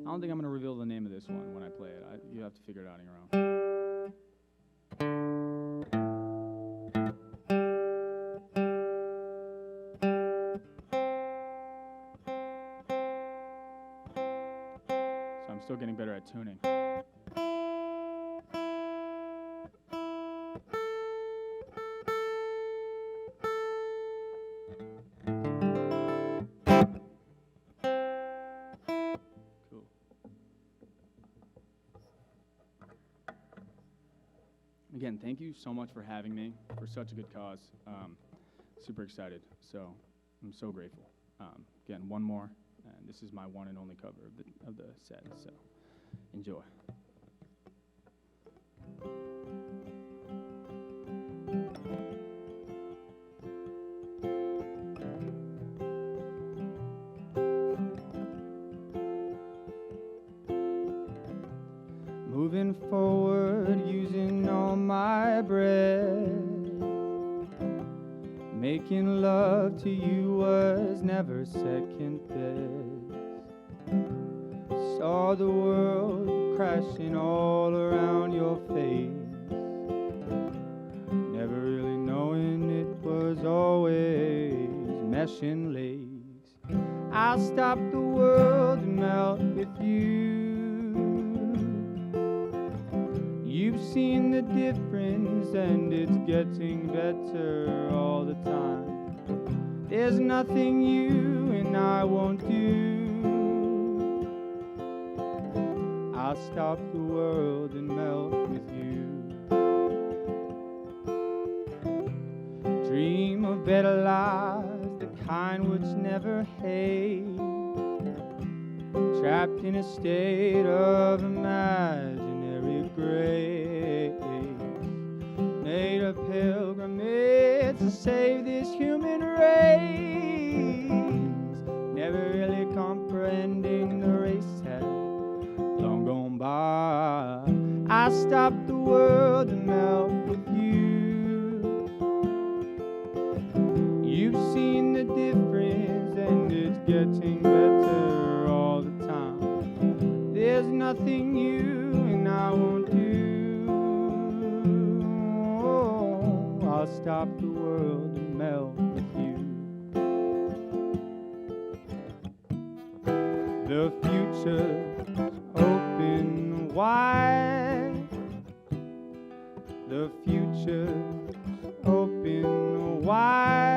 I don't think I'm gonna reveal the name of this one when I play it. You have to figure it out on your own. So I'm still getting better at tuning. Again, thank you so much for having me for such a good cause. Super excited, so I'm so grateful. Again, one more, and this is my one and only cover of the set, so enjoy. Moving forward, using all my breath. Making love to you was never second best. Saw the world crashing all around your face. Never really knowing it was always meshing legs. I'll stop the world and melt with you. You've seen the difference and it's getting better all the time. There's nothing you and I won't do. I'll stop the world and melt with you. Dream of better lives, the kind which never hate. Trapped in a state of imaginary grace. Made a pilgrimage to save this human race. Never really comprehending the race had long gone by. I stopped the world and melt with you. You've seen the difference and it's getting better all the time. There's nothing you and I won't do. I'll stop the world and melt with you. The future's open wide. The future's open wide.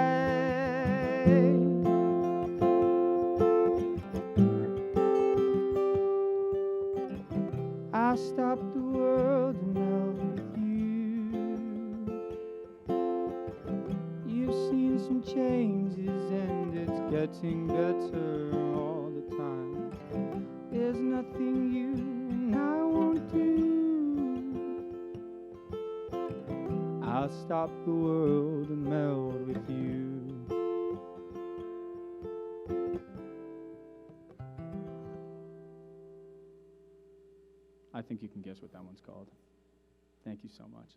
I'll stop the world and melt with you. You've seen some changes and it's getting better all the time. There's nothing you and I won't do. I'll stop the world and melt with you. I think you can guess what that one's called. Thank you so much.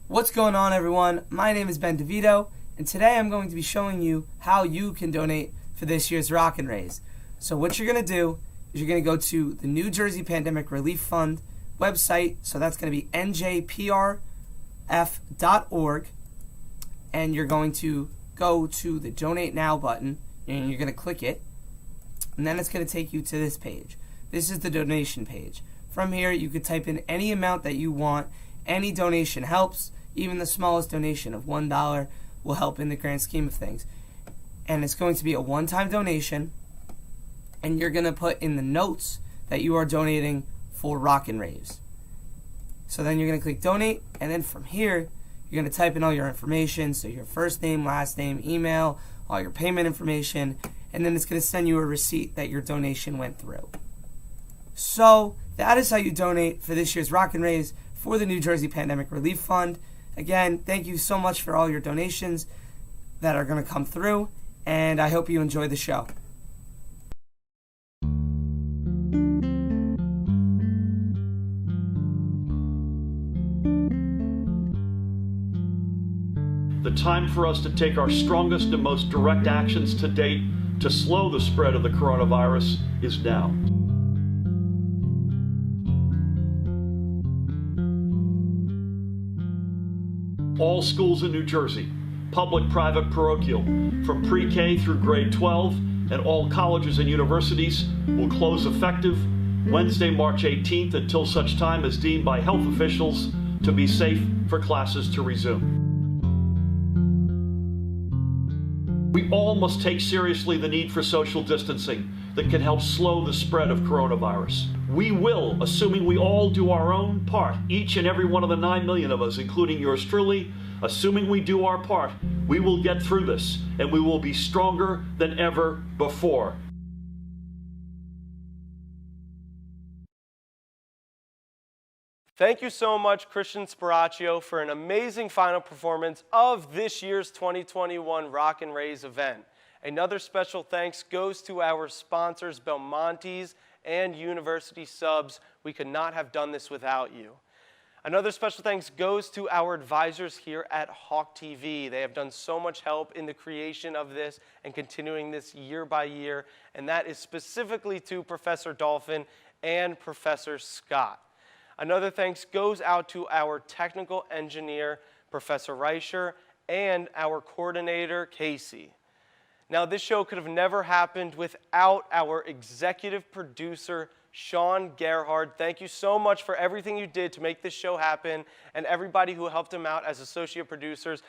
What's going on, everyone? My name is Ben DeVito, and today I'm going to be showing you how you can donate for this year's Rockin' Raise. So what you're going to do is you're going to go to the New Jersey Pandemic Relief Fund website, so that's going to be njprf.org, and you're going to go to the Donate Now button, and you're going to click it, and then it's going to take you to this page. this is the donation page. From here, you could type in any amount that you want. Any donation helps. Even the smallest donation of $1 will help in the grand scheme of things. And it's going to be a one-time donation, and you're going to put in the notes that you are donating for Rockin' Raves. So then you're going to click donate, and then from here, you're going to type in all your information, so your first name, last name, email, all your payment information, and then it's going to send you a receipt that your donation went through. So that is how you donate for this year's Rockin' Raves for the New Jersey Pandemic Relief Fund. Again, thank you so much for all your donations that are going to come through, and I hope you enjoy the show. The time for us to take our strongest and most direct actions to date to slow the spread of the coronavirus is now. All schools in New Jersey, public, private, parochial, from pre-K through grade 12, and all colleges and universities will close effective Wednesday, March 18th until such time as deemed by health officials to be safe for classes to resume. We all must take seriously the need for social distancing that can help slow the spread of coronavirus. We will, assuming we all do our own part, each and every one of the 9 million of us, including yours truly, assuming we do our part, we will get through this, and we will be stronger than ever before. Thank you so much, Christian Sparacio, for an amazing final performance of this year's 2021 Rockin' Raves event. Another special thanks goes to our sponsors, Belmonte's and University Subs. We could not have done this without you. Another special thanks goes to our advisors here at Hawk TV. They have done so much help in the creation of this and continuing this year by year, and that is specifically to Professor Dolphin and Professor Scott. Another thanks goes out to our technical engineer, Professor Reicher, and our coordinator, Casey. Now, this show could have never happened without our executive producer, Sean Gerhard. Thank you so much for everything you did to make this show happen, and everybody who helped him out as associate producers,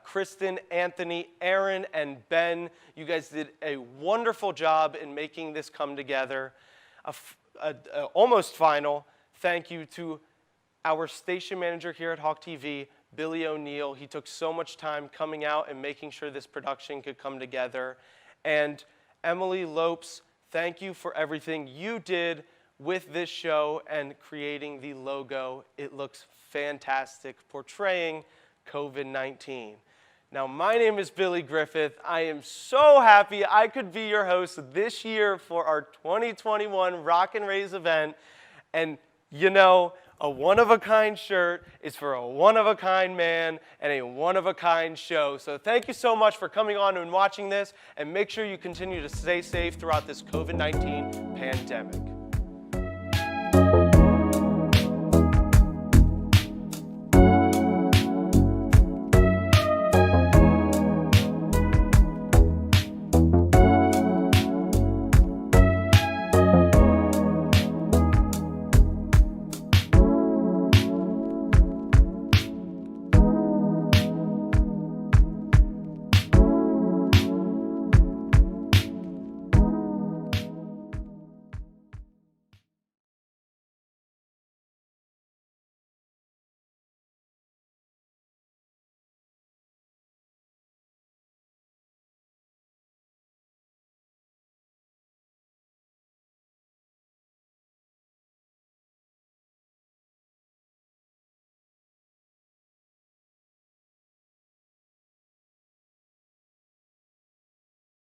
Kristen, Anthony, Aaron, and Ben. You guys did a wonderful job in making this come together. Almost final thank you to our station manager here at Hawk TV, Billy O'Neill. He took so much time coming out and making sure this production could come together. And Emily Lopes, thank you for everything you did with this show and creating the logo. It looks fantastic, portraying COVID-19. Now, my name is Billy Griffith. I am so happy I could be your host this year for our 2021 Rockin' Raves event. And you know, a one-of-a-kind shirt is for a one-of-a-kind man and a one-of-a-kind show. So thank you so much for coming on and watching this, and make sure you continue to stay safe throughout this COVID-19 pandemic.